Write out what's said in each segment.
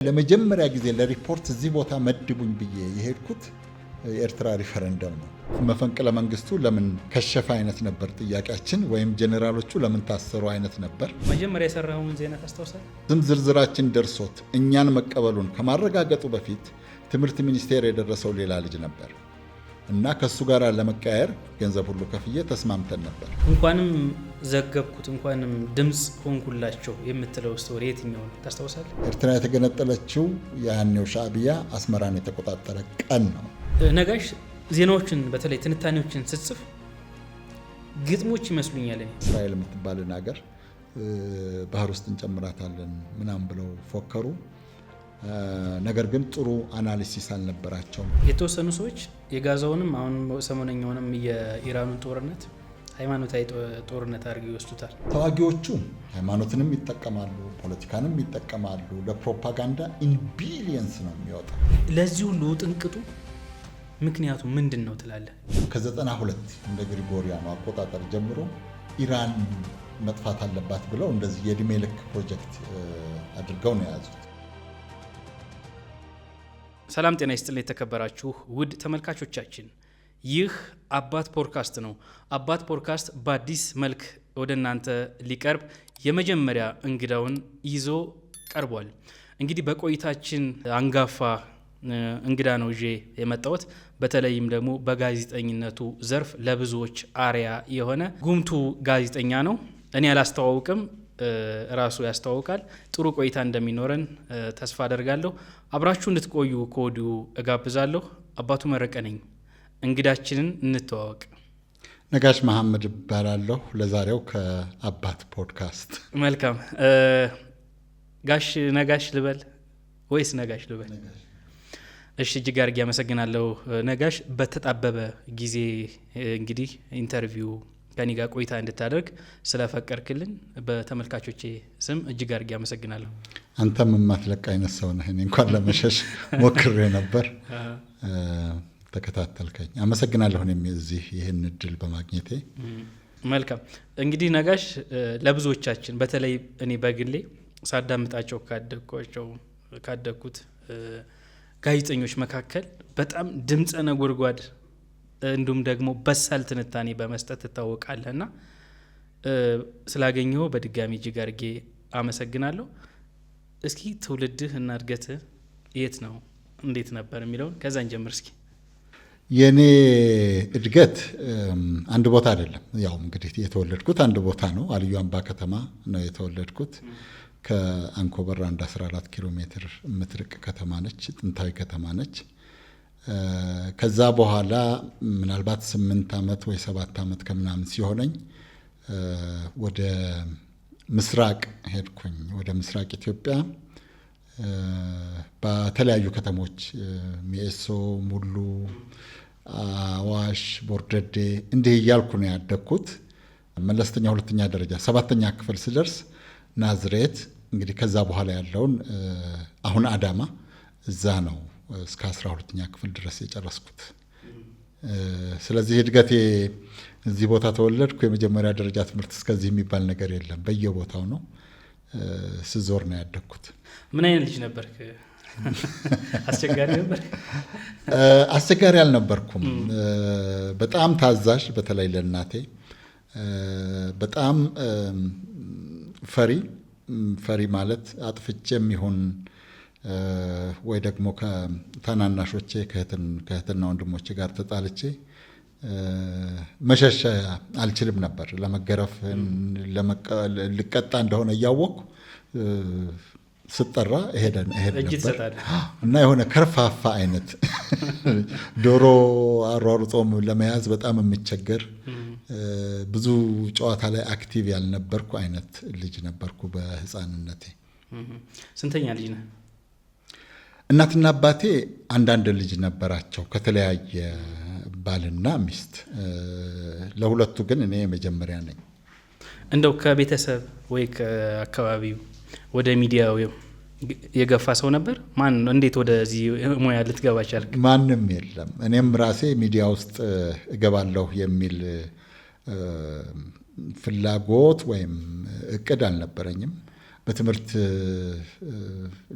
ለመጀመሪያ ጊዜ ለሪፖርት እዚህ ቦታ መድቡኝ ብዬ የሄድኩት የኤርትራ ሪፈረንደም ነው። መፈንቅለ መንግስቱ ለምን ከሸፈ አይነት ነበር ጥያቄያችን፣ ወይም ጄኔራሎቹ ለምን ታሰሩ አይነት ነበር። መጀመሪያ የሰራውን ዜና ታስታውሳለህ? ዝርዝራችን ደርሶት እኛን መቀበሉን ከማረጋገጡ በፊት ትምህርት ሚኒስቴር የደረሰው ሌላ ልጅ ነበር እና ከሱ ጋር ለመቀያየር ገንዘብ ሁሉ ከፍዬ ተስማምተን ነበር። እንኳንም ዘገብኩት እንኳንም ድምጽ ሆንኩላቸው የምትለው ስቶሪ የትኛው ነው ታስታውሳለህ? ኤርትራ የተገነጠለችው ያኔው ሻዕቢያ አስመራን የተቆጣጠረ ቀን ነው። ነጋሽ ዜናዎችን በተለይ ትንታኔዎችን ስትጽፍ ግጥሞች ይመስሉኛል። እስራኤል የምትባልን ሀገር ባህር ውስጥ እንጨምራታለን ምናምን ብለው ፎከሩ። ነገር ግን ጥሩ አናሊሲስ አልነበራቸውም። የተወሰኑ ሰዎች የጋዛውንም አሁን ሰሞነኛውንም የኢራኑን ጦርነት ሃይማኖታዊ ጦርነት አድርገው ይወስዱታል። ተዋጊዎቹ ሃይማኖትንም ይጠቀማሉ፣ ፖለቲካንም ይጠቀማሉ። ለፕሮፓጋንዳ ኢን ቢሊየንስ ነው የሚወጣው። ለዚህ ሁሉ ጥንቅጡ ምክንያቱ ምንድን ነው ትላለህ? ከ92 እንደ ግሪጎሪያኑ አቆጣጠር ጀምሮ ኢራን መጥፋት አለባት ብለው እንደዚህ የዕድሜ ልክ ፕሮጀክት አድርገው ነው የያዙት። ሰላም ጤና ይስጥልኝ የተከበራችሁ ውድ ተመልካቾቻችን፣ ይህ አባት ፖድካስት ነው። አባት ፖድካስት በአዲስ መልክ ወደ እናንተ ሊቀርብ የመጀመሪያ እንግዳውን ይዞ ቀርቧል። እንግዲህ በቆይታችን አንጋፋ እንግዳ ነው ይዤ የመጣሁት። በተለይም ደግሞ በጋዜጠኝነቱ ዘርፍ ለብዙዎች አርያ የሆነ ጉምቱ ጋዜጠኛ ነው። እኔ አላስተዋውቅም፣ ራሱ ያስተዋውቃል። ጥሩ ቆይታ እንደሚኖረን ተስፋ አደርጋለሁ። አብራችሁ እንድትቆዩ ከወዲሁ እጋብዛለሁ። አባቱ መረቀ ነኝ። እንግዳችንን እንተዋወቅ። ነጋሽ መሐመድ እባላለሁ። ለዛሬው ከአባት ፖድካስት። መልካም። ጋሽ ነጋሽ ልበል ወይስ ነጋሽ ልበል? እሺ፣ እጅግ አድርጌ አመሰግናለሁ ነጋሽ። በተጣበበ ጊዜ እንግዲህ ኢንተርቪው ከኔ ጋር ቆይታ እንድታደርግ ስለፈቀድክልን በተመልካቾቼ ስም እጅግ አድርጌ አመሰግናለሁ። አንተም የማትለቅ አይነት ሰው ነህ። እኔ እንኳን ለመሸሽ ሞክሬ ነበር፣ ተከታተልከኝ። አመሰግናለሁ እኔም እዚህ ይህን እድል በማግኘቴ። መልካም። እንግዲህ ነጋሽ ለብዙዎቻችን በተለይ እኔ በግሌ ሳዳምጣቸው ካደግኩት ጋዜጠኞች መካከል በጣም ድምፀ ነጎድጓድ እንዲሁም ደግሞ በሳል ትንታኔ በመስጠት ትታወቃለህና ስላገኘው በድጋሚ እጅግ አድርጌ አመሰግናለሁ። እስኪ ትውልድህ እና እድገትህ የት ነው እንዴት ነበር የሚለውን ከዛን ጀምር እስኪ። የኔ እድገት አንድ ቦታ አይደለም። ያው እንግዲህ የተወለድኩት አንድ ቦታ ነው። አልዩ አምባ ከተማ ነው የተወለድኩት። ከአንኮበር 14 ኪሎ ሜትር የምትርቅ ከተማ ነች። ጥንታዊ ከተማ ነች። ከዛ በኋላ ምናልባት 8 ዓመት ወይ 7 ዓመት ከምናምን ሲሆነኝ ወደ ምስራቅ ሄድኩኝ። ወደ ምስራቅ ኢትዮጵያ በተለያዩ ከተሞች ሚኤሶ፣ ሙሉ፣ አዋሽ፣ ቦርደዴ እንዲህ እያልኩ ነው ያደግኩት። መለስተኛ ሁለተኛ ደረጃ 7ኛ ክፍል ስደርስ ናዝሬት፣ እንግዲህ ከዛ በኋላ ያለውን አሁን አዳማ፣ እዛ ነው እስከ 12ኛ ክፍል ድረስ የጨረስኩት። ስለዚህ እድገቴ እዚህ ቦታ ተወለድኩ። የመጀመሪያ ደረጃ ትምህርት እስከዚህ የሚባል ነገር የለም፣ በየቦታው ነው። ስዞር ነው ያደግኩት። ምን አይነት ልጅ ነበርክ? አስቸጋሪ ነበር? አስቸጋሪ አልነበርኩም። በጣም ታዛዥ፣ በተለይ ለእናቴ በጣም ፈሪ ማለት አጥፍቼም ይሁን ወይ ደግሞ ከታናናሾቼ ከእህትና ወንድሞቼ ጋር ተጣልቼ መሸሽ አልችልም ነበር። ለመገረፍ ልቀጣ እንደሆነ እያወቅኩ ስጠራ እሄድ ነበር እና የሆነ ከርፋፋ አይነት ዶሮ አሯሩጦም ለመያዝ በጣም የሚቸገር ብዙ ጨዋታ ላይ አክቲቭ ያልነበርኩ አይነት ልጅ ነበርኩ በህፃንነቴ። ስንተኛ ልጅ ነህ? እናትና አባቴ አንዳንድ ልጅ ነበራቸው ከተለያየ ባልና ሚስት። ለሁለቱ ግን እኔ መጀመሪያ ነኝ። እንደው ከቤተሰብ ወይ ከአካባቢው ወደ ሚዲያ የገፋ ሰው ነበር? ማን ነው? እንዴት ወደዚህ ሙያ ልትገባ ቻልክ? ማንም የለም። እኔም ራሴ ሚዲያ ውስጥ እገባለሁ የሚል ፍላጎት ወይም እቅድ አልነበረኝም። በትምህርት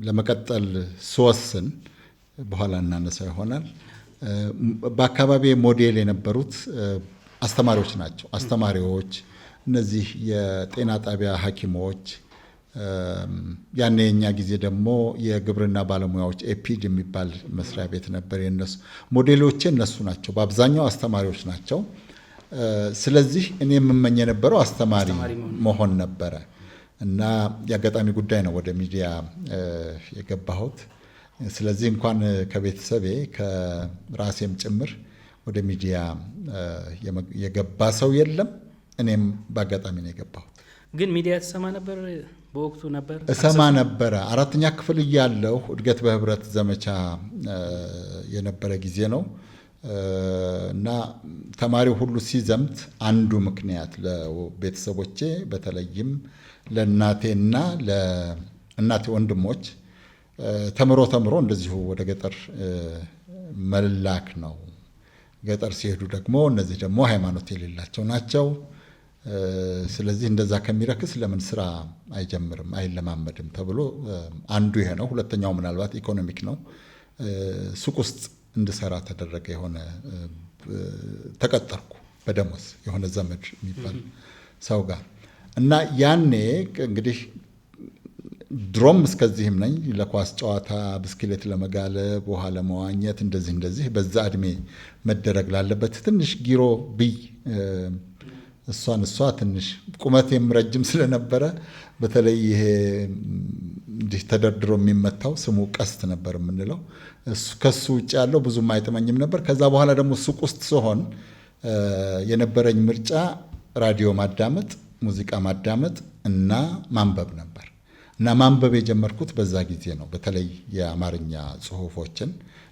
ለመቀጠል ስወስን በኋላ እናነሳው ይሆናል። በአካባቢ ሞዴል የነበሩት አስተማሪዎች ናቸው። አስተማሪዎች፣ እነዚህ የጤና ጣቢያ ሐኪሞች፣ ያኔ የኛ ጊዜ ደግሞ የግብርና ባለሙያዎች ኤፒድ የሚባል መስሪያ ቤት ነበር። የነሱ ሞዴሎቼ እነሱ ናቸው። በአብዛኛው አስተማሪዎች ናቸው። ስለዚህ እኔ የምመኝ የነበረው አስተማሪ መሆን ነበረ እና የአጋጣሚ ጉዳይ ነው ወደ ሚዲያ የገባሁት። ስለዚህ እንኳን ከቤተሰቤ ከራሴም ጭምር ወደ ሚዲያ የገባ ሰው የለም። እኔም በአጋጣሚ ነው የገባሁት። ግን ሚዲያ ትሰማ ነበር? በወቅቱ ነበር እሰማ ነበረ። 4ኛ ክፍል እያለሁ እድገት በህብረት ዘመቻ የነበረ ጊዜ ነው እና ተማሪው ሁሉ ሲዘምት አንዱ ምክንያት ለቤተሰቦቼ በተለይም ለእናቴና ለእናቴ ወንድሞች ተምሮ እንደዚሁ ወደ ገጠር መላክ ነው። ገጠር ሲሄዱ ደግሞ እነዚህ ደግሞ ሃይማኖት የሌላቸው ናቸው። ስለዚህ እንደዛ ከሚረክስ ለምን ስራ አይጀምርም አይለማመድም ተብሎ አንዱ ይሄ ነው። ሁለተኛው ምናልባት ኢኮኖሚክ ነው። ሱቅ ውስጥ እንድሰራ ተደረገ። የሆነ ተቀጠርኩ በደሞዝ የሆነ ዘመድ የሚባል ሰው ጋር እና ያኔ እንግዲህ ድሮም እስከዚህም ነኝ። ለኳስ ጨዋታ፣ ብስክሌት ለመጋለብ፣ ውሃ ለመዋኘት እንደዚህ በዛ እድሜ መደረግ ላለበት ትንሽ ጊሮ ብይ እሷ ትንሽ ቁመቴም ረጅም ስለነበረ በተለይ ይሄ እንዲህ ተደርድሮ የሚመታው ስሙ ቀስት ነበር የምንለው ከሱ ውጭ ያለው ብዙም አይጥመኝም ነበር። ከዛ በኋላ ደግሞ ሱቅ ውስጥ ስሆን የነበረኝ ምርጫ ራዲዮ ማዳመጥ፣ ሙዚቃ ማዳመጥ እና ማንበብ ነበር እና ማንበብ የጀመርኩት በዛ ጊዜ ነው። በተለይ የአማርኛ ጽሁፎችን፣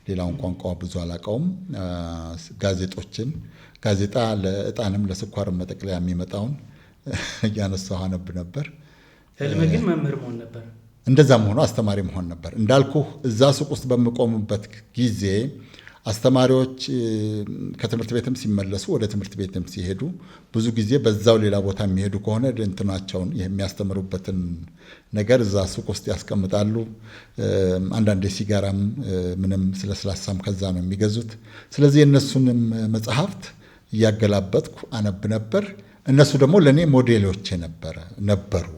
ሌላውን ቋንቋ ብዙ አላውቀውም። ጋዜጦችን፣ ጋዜጣ ለእጣንም ለስኳርም መጠቅለያ የሚመጣውን እያነሳሁ አነብ ነበር። ህልም ግን መምህር መሆን ነበር። እንደዛም ሆኖ አስተማሪ መሆን ነበር። እንዳልኩህ እዛ ሱቅ ውስጥ በምቆምበት ጊዜ አስተማሪዎች ከትምህርት ቤትም ሲመለሱ ወደ ትምህርት ቤትም ሲሄዱ ብዙ ጊዜ በዛው ሌላ ቦታ የሚሄዱ ከሆነ እንትናቸውን የሚያስተምሩበትን ነገር እዛ ሱቅ ውስጥ ያስቀምጣሉ። አንዳንዴ ሲጋራም ምንም ስለስላሳም ከዛ ነው የሚገዙት። ስለዚህ የእነሱንም መጽሐፍት እያገላበጥኩ አነብ ነበር። እነሱ ደግሞ ለእኔ ሞዴሎቼ ነበሩ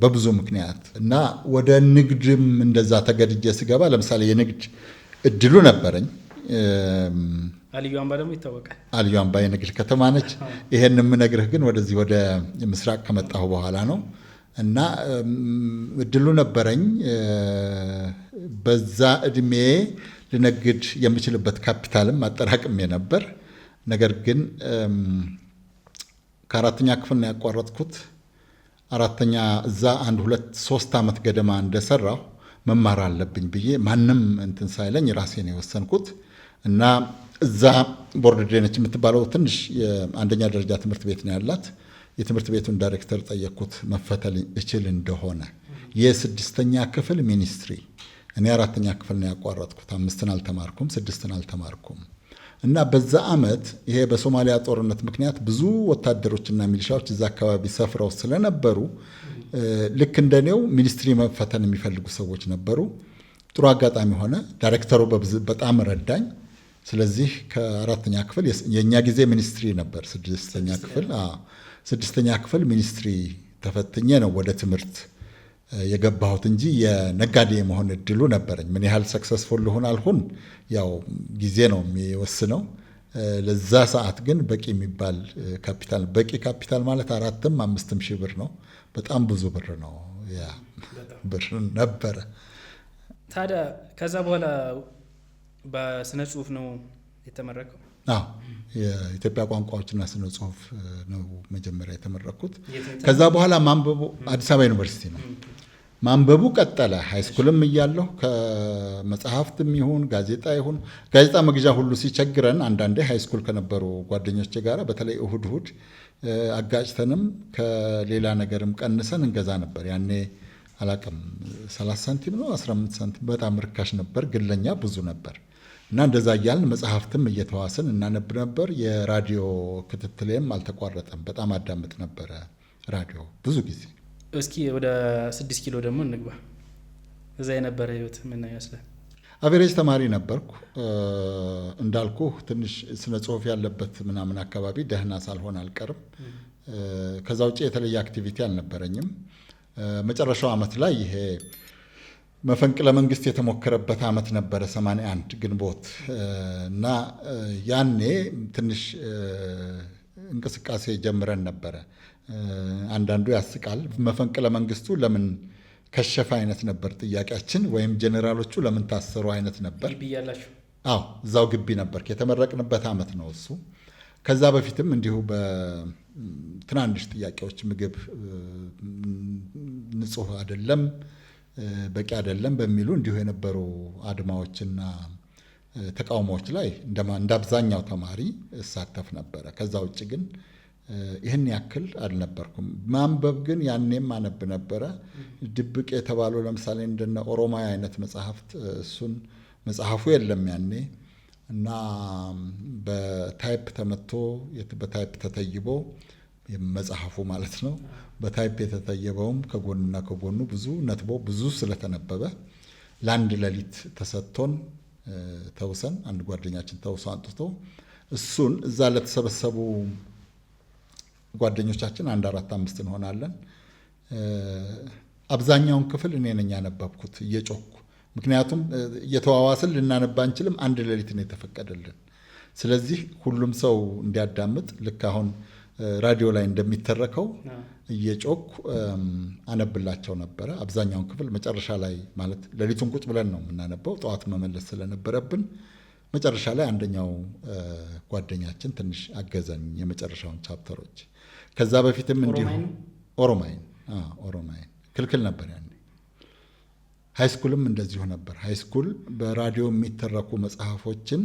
በብዙ ምክንያት እና ወደ ንግድም እንደዛ ተገድጄ ስገባ ለምሳሌ የንግድ እድሉ ነበረኝ። አልዩ አምባ ደግሞ ይታወቃል። አልዩ አምባ የንግድ ከተማ ነች። ይሄን የምነግርህ ግን ወደዚህ ወደ ምስራቅ ከመጣሁ በኋላ ነው እና እድሉ ነበረኝ። በዛ እድሜ ልነግድ የምችልበት ካፒታልም አጠራቅሜ ነበር። ነገር ግን ከ4ኛ ክፍል ነው ያቋረጥኩት። 4ኛ እዛ 1 2 3 ዓመት ገደማ እንደሰራሁ መማር አለብኝ ብዬ ማንም እንትን ሳይለኝ ራሴ ነው የወሰንኩት እና እዛ ቦርድ ነች የምትባለው ትንሽ የአንደኛ ደረጃ ትምህርት ቤት ነው ያላት። የትምህርት ቤቱን ዳይሬክተር ጠየቅኩት መፈተል እችል እንደሆነ። የ6ኛ ክፍል ሚኒስትሪ እኔ 4ኛ ክፍል ነው ያቋረጥኩት። 5ን አልተማርኩም፣ 6ን አልተማርኩም እና በዛ ዓመት ይሄ በሶማሊያ ጦርነት ምክንያት ብዙ ወታደሮችና ሚሊሻዎች እዛ አካባቢ ሰፍረው ስለነበሩ ልክ እንደኔው ሚኒስትሪ መፈተን የሚፈልጉ ሰዎች ነበሩ። ጥሩ አጋጣሚ ሆነ። ዳይሬክተሩ በጣም ረዳኝ። ስለዚህ ከ4ኛ ክፍል የኛ ጊዜ ሚኒስትሪ ነበር 6ኛ ክፍል 6ኛ ክፍል ሚኒስትሪ ተፈትኜ ነው ወደ ትምህርት የገባሁት እንጂ የነጋዴ የመሆን እድሉ ነበረኝ። ምን ያህል ሰክሰስፉል ልሆን አልሆን ያው ጊዜ ነው የሚወስነው። ለዛ ሰዓት ግን በቂ የሚባል ካፒታል፣ በቂ ካፒታል ማለት 4ም 5ም ሺህ ብር ነው። በጣም ብዙ ብር ነው። ያ ብር ነበረ። ታዲያ ከዛ በኋላ በስነ ጽሁፍ ነው የተመረቀው? አዎ የኢትዮጵያ ቋንቋዎችና ስነ ጽሁፍ ነው መጀመሪያ የተመረኩት። ከዛ በኋላ ማንበቡ አዲስ አበባ ዩኒቨርሲቲ ነው። ማንበቡ ቀጠለ። ሃይስኩልም እያለሁ ከመጽሐፍትም ይሁን ጋዜጣ መግዣ ሁሉ ሲቸግረን አንዳንዴ ሃይስኩል ከነበሩ ጓደኞቼ ጋር በተለይ እሁድ አጋጭተንም ከሌላ ነገርም ቀንሰን እንገዛ ነበር። ያኔ አላቅም 30 ሳንቲም ነው 15 ሳንቲም በጣም ርካሽ ነበር፣ ግን ለኛ ብዙ ነበር እና እንደዛ እያልን መጽሐፍትም እየተዋስን እናነብ ነበር። የራዲዮ ክትትሌም አልተቋረጠም። በጣም አዳምጥ ነበረ ራዲዮ ብዙ ጊዜ። እስኪ ወደ 6 ኪሎ ደግሞ እንግባ። እዛ የነበረ ህይወት ምን ይመስላል? አቬሬጅ ተማሪ ነበርኩ። እንዳልኩ ትንሽ ስነ ጽሁፍ ያለበት ምናምን አካባቢ ደህና ሳልሆን አልቀርም። ከዛ ውጭ የተለየ አክቲቪቲ አልነበረኝም። መጨረሻው ዓመት ላይ ይሄ መፈንቅለ መንግስት የተሞከረበት ዓመት ነበረ 81 ግንቦት እና ያኔ ትንሽ እንቅስቃሴ ጀምረን ነበረ። አንዳንዱ ያስቃል። መፈንቅለ መንግስቱ ለምን ከሸፈ አይነት ነበር ጥያቄያችን፣ ወይም ጄኔራሎቹ ለምን ታሰሩ አይነት ነበር። ግቢ ያላችሁ? አዎ እዛው ግቢ ነበር። የተመረቅንበት ዓመት ነው እሱ። ከዛ በፊትም እንዲሁ በትናንሽ ጥያቄዎች ምግብ ንጹህ አይደለም፣ በቂ አይደለም በሚሉ እንዲሁ የነበሩ አድማዎችና ተቃውሞዎች ላይ እንደ አብዛኛው ተማሪ እሳተፍ ነበረ። ከዛ ውጭ ግን ይህን ያክል አልነበርኩም። ማንበብ ግን ያኔም አነብ ነበረ። ድብቅ የተባሉ ለምሳሌ እንደነ ኦሮማይ አይነት መጽሐፍት፣ እሱን መጽሐፉ የለም ያኔ እና በታይፕ ተመቶ በታይፕ ተተይቦ መጽሐፉ ማለት ነው። በታይፕ የተተየበውም ከጎንና ከጎኑ ብዙ ነጥቦ ብዙ ስለተነበበ ለአንድ ሌሊት ተሰጥቶን ተውሰን፣ አንድ ጓደኛችን ተውሶ አንጥቶ እሱን እዛ ለተሰበሰቡ ጓደኞቻችን 1 4 5 እንሆናለን። አብዛኛውን ክፍል እኔ ነኝ ያነበብኩት እየጮኩ። ምክንያቱም እየተዋዋስን ልናነባ አንችልም፣ አንድ ሌሊት ነው የተፈቀደልን። ስለዚህ ሁሉም ሰው እንዲያዳምጥ ልክ አሁን ራዲዮ ላይ እንደሚተረከው እየጮኩ አነብላቸው ነበረ። አብዛኛውን ክፍል መጨረሻ ላይ ማለት ሌሊቱን ቁጭ ብለን ነው የምናነበው፣ ጠዋት መመለስ ስለነበረብን መጨረሻ ላይ አንደኛው ጓደኛችን ትንሽ አገዘኝ የመጨረሻውን ቻፕተሮች። ከዛ በፊትም እንዲሁ ኦሮማይን ክልክል ነበር ያኔ። ሃይስኩልም እንደዚሁ ነበር። ሃይስኩል በራዲዮ የሚተረኩ መጽሐፎችን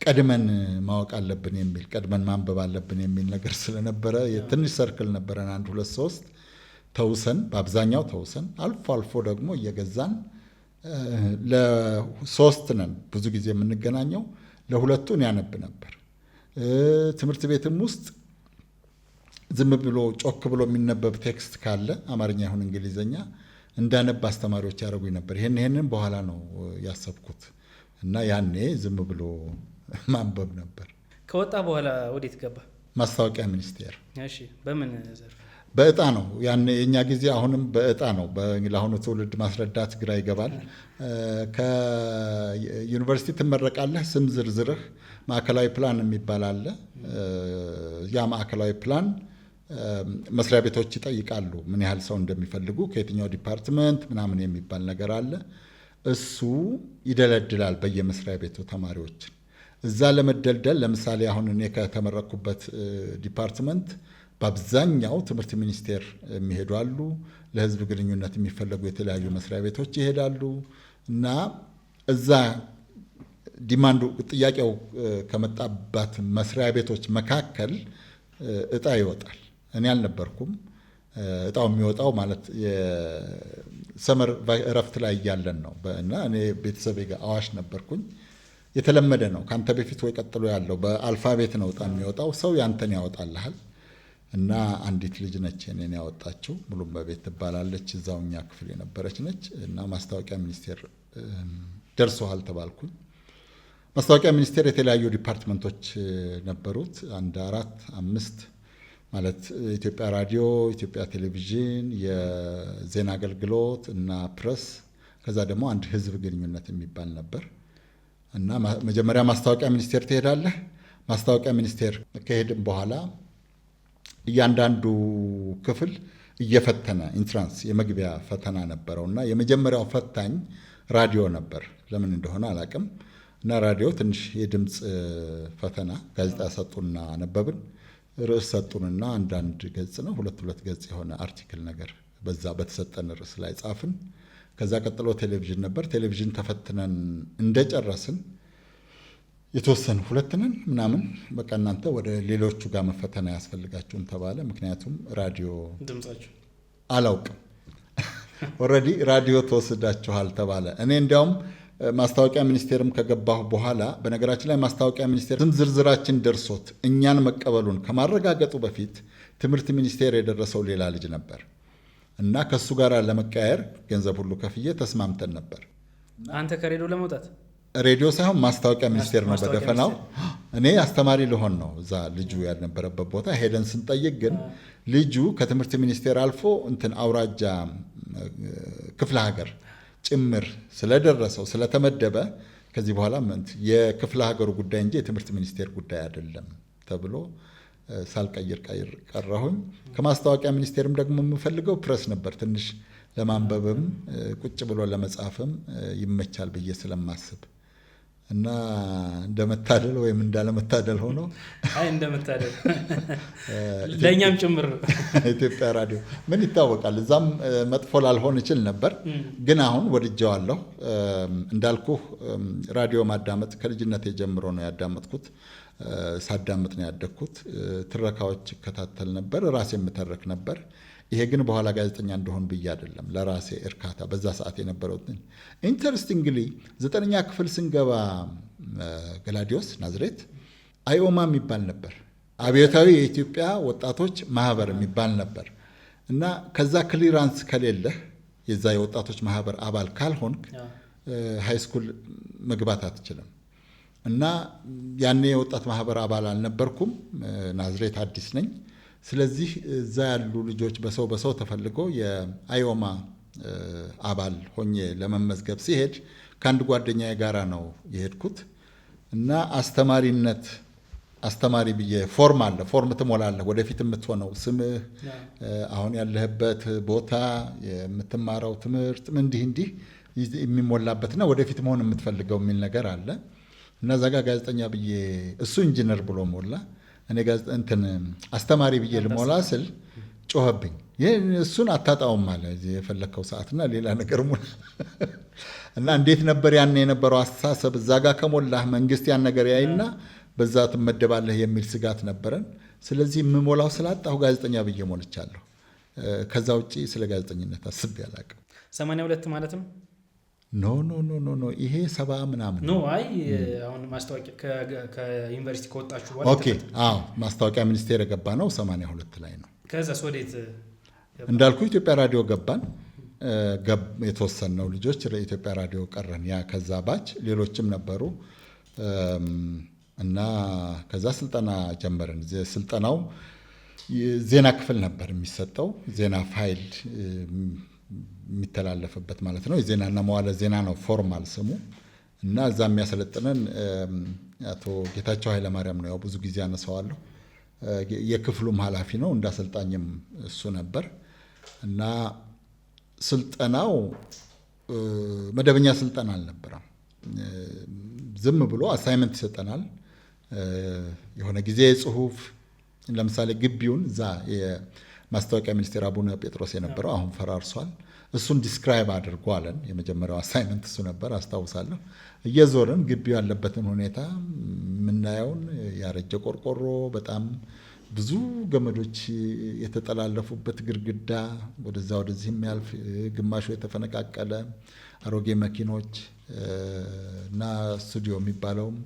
ቀድመን ማወቅ አለብን የሚል ቀድመን ማንበብ አለብን የሚል ነገር ስለነበረ የትንሽ ሰርክል ነበረን፣ 1 2 3 ተውሰን፣ በአብዛኛው ተውሰን፣ አልፎ አልፎ ደግሞ እየገዛን ለ3 ነን ብዙ ጊዜ የምንገናኘው፣ ለ2ቱን ያነብ ነበር። ትምህርት ቤትም ውስጥ ዝም ብሎ ጮክ ብሎ የሚነበብ ቴክስት ካለ አማርኛ ይሁን እንግሊዘኛ እንዳነብ አስተማሪዎች ያደርጉኝ ነበር። ይሄንን በኋላ ነው ያሰብኩት እና ያኔ ዝም ብሎ ማንበብ ነበር። ከወጣ በኋላ ወዴት ገባ? ማስታወቂያ ሚኒስቴር። እሺ፣ በምን ዘርፍ? በእጣ ነው ያኔ የኛ ጊዜ። አሁንም በእጣ ነው። ለአሁኑ ትውልድ ማስረዳት ግራ ይገባል። ከዩኒቨርሲቲ ትመረቃለህ። ስም ዝርዝርህ ማዕከላዊ ፕላን የሚባል አለ። ያ ማዕከላዊ ፕላን መስሪያ ቤቶች ይጠይቃሉ ምን ያህል ሰው እንደሚፈልጉ፣ ከየትኛው ዲፓርትመንት ምናምን የሚባል ነገር አለ። እሱ ይደለድላል በየመስሪያ ቤቱ ተማሪዎችን። እዛ ለመደልደል ለምሳሌ አሁን እኔ ከተመረቅኩበት ዲፓርትመንት በአብዛኛው ትምህርት ሚኒስቴር የሚሄዱ አሉ። ለሕዝብ ግንኙነት የሚፈለጉ የተለያዩ መስሪያ ቤቶች ይሄዳሉ እና እዛ ዲማንዱ ጥያቄው ከመጣባት መስሪያ ቤቶች መካከል እጣ ይወጣል። እኔ አልነበርኩም። እጣው የሚወጣው ማለት የሰመር እረፍት ላይ እያለን ነው እና እኔ ቤተሰቤ ጋር አዋሽ ነበርኩኝ። የተለመደ ነው። ከአንተ በፊት ወይ ቀጥሎ ያለው በአልፋቤት ነው እጣ የሚወጣው። ሰው ያንተን ያወጣልሃል እና አንዲት ልጅ ነች እኔን ያወጣችው። ሙሉም በቤት ትባላለች። እዛው እኛ ክፍል የነበረች ነች እና ማስታወቂያ ሚኒስቴር ደርሶሃል ተባልኩኝ። ማስታወቂያ ሚኒስቴር የተለያዩ ዲፓርትመንቶች ነበሩት። 1 4 5 ማለት ኢትዮጵያ ራዲዮ፣ ኢትዮጵያ ቴሌቪዥን፣ የዜና አገልግሎት እና ፕሬስ፣ ከዛ ደግሞ አንድ ህዝብ ግንኙነት የሚባል ነበር እና መጀመሪያ ማስታወቂያ ሚኒስቴር ትሄዳለህ። ማስታወቂያ ሚኒስቴር ከሄድን በኋላ እያንዳንዱ ክፍል እየፈተነ ኢንትራንስ የመግቢያ ፈተና ነበረው እና የመጀመሪያው ፈታኝ ራዲዮ ነበር። ለምን እንደሆነ አላቅም። እና ራዲዮ ትንሽ የድምፅ ፈተና ጋዜጣ ሰጡና አነበብን። ርዕስ ሰጡንና አንዳንድ ገጽ ነው 2 ገጽ የሆነ አርቲክል ነገር በዛ በተሰጠን ርዕስ ላይ ጻፍን። ከዛ ቀጥሎ ቴሌቪዥን ነበር። ቴሌቪዥን ተፈትነን እንደጨረስን የተወሰኑ 2 ነን ምናምን በቃ እናንተ ወደ ሌሎቹ ጋር መፈተና ያስፈልጋችሁም ተባለ። ምክንያቱም ራዲዮ ድምጻችሁ አላውቅም ኦልሬዲ ራዲዮ ተወስዳችኋል ተባለ። እኔ እንዲያውም ማስታወቂያ ሚኒስቴርም ከገባሁ በኋላ በነገራችን ላይ ማስታወቂያ ሚኒስቴር ስም ዝርዝራችን ደርሶት እኛን መቀበሉን ከማረጋገጡ በፊት ትምህርት ሚኒስቴር የደረሰው ሌላ ልጅ ነበር እና ከሱ ጋር ለመቀያየር ገንዘብ ሁሉ ከፍዬ ተስማምተን ነበር። አንተ ከሬዲዮ ለመውጣት ሬዲዮ ሳይሆን ማስታወቂያ ሚኒስቴር ነው በደፈናው። እኔ አስተማሪ ልሆን ነው እዛ ልጁ ያልነበረበት ቦታ ሄደን ስንጠይቅ ግን ልጁ ከትምህርት ሚኒስቴር አልፎ እንትን አውራጃ ክፍለ ሀገር ጭምር ስለደረሰው ስለተመደበ ከዚህ በኋላ የክፍለ ሀገሩ ጉዳይ እንጂ የትምህርት ሚኒስቴር ጉዳይ አይደለም ተብሎ ሳልቀይር ቀረሁኝ። ከማስታወቂያ ሚኒስቴርም ደግሞ የምፈልገው ፕሬስ ነበር። ትንሽ ለማንበብም ቁጭ ብሎ ለመጻፍም ይመቻል ብዬ ስለማስብ እና እንደመታደል ወይም እንዳለመታደል ሆኖ እንደመታደል ለእኛም ጭምር ኢትዮጵያ ራዲዮ ምን ይታወቃል፣ እዛም መጥፎ ላልሆን እችል ነበር። ግን አሁን ወድጀዋለሁ። እንዳልኩህ ራዲዮ ማዳመጥ ከልጅነቴ ጀምሮ ነው ያዳመጥኩት። ሳዳምጥ ነው ያደግኩት። ትረካዎች እከታተል ነበር፣ ራሴ የምተርክ ነበር። ይሄ ግን በኋላ ጋዜጠኛ እንደሆን ብዬ አይደለም፣ ለራሴ እርካታ በዛ ሰዓት የነበረው ኢንተረስቲንግሊ 9ኛ ክፍል ስንገባ ገላዲዮስ ናዝሬት አይኦማ የሚባል ነበር፣ አብዮታዊ የኢትዮጵያ ወጣቶች ማህበር የሚባል ነበር። እና ከዛ ክሊራንስ ከሌለህ የዛ የወጣቶች ማህበር አባል ካልሆንክ ሃይስኩል መግባት አትችልም። እና ያኔ የወጣት ማህበር አባል አልነበርኩም። ናዝሬት አዲስ ነኝ። ስለዚህ እዛ ያሉ ልጆች በሰው ተፈልጎ የአይኦማ አባል ሆኜ ለመመዝገብ ሲሄድ ከአንድ ጓደኛዬ ጋራ ነው የሄድኩት። እና አስተማሪ ብዬ ፎርም አለ፣ ፎርም ትሞላለህ። ወደፊት የምትሆነው ስምህ፣ አሁን ያለህበት ቦታ፣ የምትማረው ትምህርት እንዲህ የሚሞላበትና ወደፊት መሆን የምትፈልገው የሚል ነገር አለ። እና እዛ ጋ ጋዜጠኛ ብዬ እሱ ኢንጂነር ብሎ ሞላ፣ እኔ አስተማሪ ብዬ ልሞላ ስል ጮኸብኝ። እሱን አታጣውም አለ የፈለከው ሰዓትና ሌላ ነገር ሙላ። እና እንዴት ነበር ያን የነበረው አስተሳሰብ? እዛ ጋ ከሞላህ መንግስት ያን ነገር ያይና በዛ ትመደባለህ የሚል ስጋት ነበረን። ስለዚህ የምሞላው ስላጣሁ ጋዜጠኛ ብዬ ሞልቻለሁ። ከዛ ውጭ ስለ ጋዜጠኝነት አስቤ አላውቅም። 82 ማለት ነው? ኖ ይሄ 70 ምናምን ነው። አይ አሁን ማስታወቂያ ከዩኒቨርሲቲ ከወጣችሁ በኋላ ኦኬ። አዎ ማስታወቂያ ሚኒስቴር የገባ ነው 82 ላይ ነው። ከዛስ ወዴት? እንዳልኩ ኢትዮጵያ ራዲዮ ገባን። የተወሰነው ልጆች ኢትዮጵያ ራዲዮ ቀረን። ያ ከዛ ባች ሌሎችም ነበሩ። እና ከዛ ስልጠና ጀመርን። ስልጠናው ዜና ክፍል ነበር የሚሰጠው፣ ዜና ፋይል የሚተላለፍበት ማለት ነው። የዜናና መዋለ ዜና ነው ፎርማል ስሙ። እና እዛ የሚያሰለጥነን አቶ ጌታቸው ኃይለማርያም ነው። ያው ብዙ ጊዜ አነሳዋለሁ። የክፍሉም ኃላፊ ነው፣ እንዳሰልጣኝም እሱ ነበር። እና ስልጠናው መደበኛ ስልጠና አልነበረም። ዝም ብሎ አሳይመንት ይሰጠናል። የሆነ ጊዜ ጽሁፍ፣ ለምሳሌ ግቢውን እዛ የማስታወቂያ ሚኒስቴር አቡነ ጴጥሮስ የነበረው አሁን ፈራርሷል። እሱን ዲስክራይብ አድርጎ አለን። የመጀመሪያው አሳይመንት እሱ ነበር አስታውሳለሁ። እየዞርን ግቢው ያለበትን ሁኔታ የምናየውን፣ ያረጀ ቆርቆሮ፣ በጣም ብዙ ገመዶች የተጠላለፉበት ግድግዳ፣ ወደዛ ወደዚህ የሚያልፍ ግማሹ የተፈነቃቀለ አሮጌ መኪኖች እና ስቱዲዮ የሚባለውም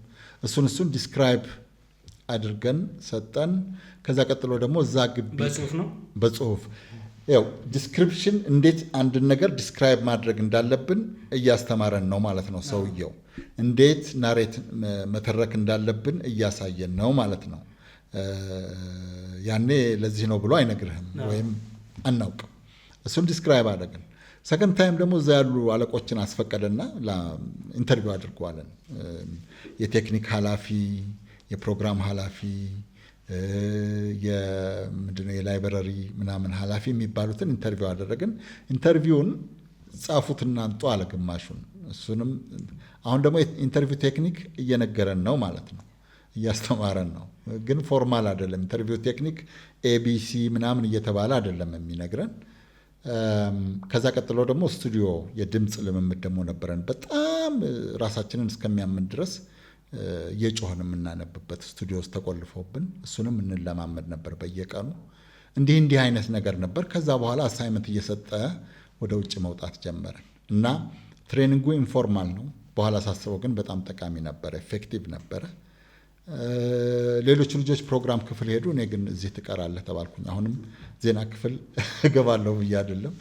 እሱን ዲስክራይብ አድርገን ሰጠን። ከዛ ቀጥሎ ደግሞ እዛ ግቢ በጽሁፍ ያው ዲስክሪፕሽን እንዴት አንድን ነገር ዲስክራይብ ማድረግ እንዳለብን እያስተማረን ነው ማለት ነው። ሰውየው እንዴት ናሬት መተረክ እንዳለብን እያሳየን ነው ማለት ነው። ያኔ ለዚህ ነው ብሎ አይነግርህም ወይም አናውቅም። እሱን ዲስክራይብ አደረግን። ሰከንድ ታይም ደግሞ እዛ ያሉ አለቆችን አስፈቀደና ኢንተርቪው አድርገዋለን። የቴክኒክ ኃላፊ፣ የፕሮግራም ኃላፊ፣ ምንድነው የላይብረሪ ምናምን ኃላፊ የሚባሉትን ኢንተርቪው አደረግን። ኢንተርቪውን ጻፉትና አንጡ አለ ግማሹን። እሱንም አሁን ደግሞ ኢንተርቪው ቴክኒክ እየነገረን ነው ማለት ነው፣ እያስተማረን ነው። ግን ፎርማል አይደለም። ኢንተርቪው ቴክኒክ ኤቢሲ ምናምን እየተባለ አይደለም የሚነግረን። ከዛ ቀጥሎ ደግሞ ስቱዲዮ የድምፅ ልምምድ ደግሞ ነበረን። በጣም ራሳችንን እስከሚያምን ድረስ እየጮህን የምናነብበት ስቱዲዮ ውስጥ ተቆልፎብን እሱንም እንለማመድ ነበር በየቀኑ። እንዲህ አይነት ነገር ነበር። ከዛ በኋላ አሳይመንት እየሰጠ ወደ ውጭ መውጣት ጀመረን እና ትሬኒንጉ ኢንፎርማል ነው። በኋላ ሳስበው ግን በጣም ጠቃሚ ነበረ፣ ኤፌክቲቭ ነበረ። ሌሎች ልጆች ፕሮግራም ክፍል ሄዱ። እኔ ግን እዚህ ትቀራለህ ተባልኩኝ። አሁንም ዜና ክፍል እገባለሁ ብዬ አይደለም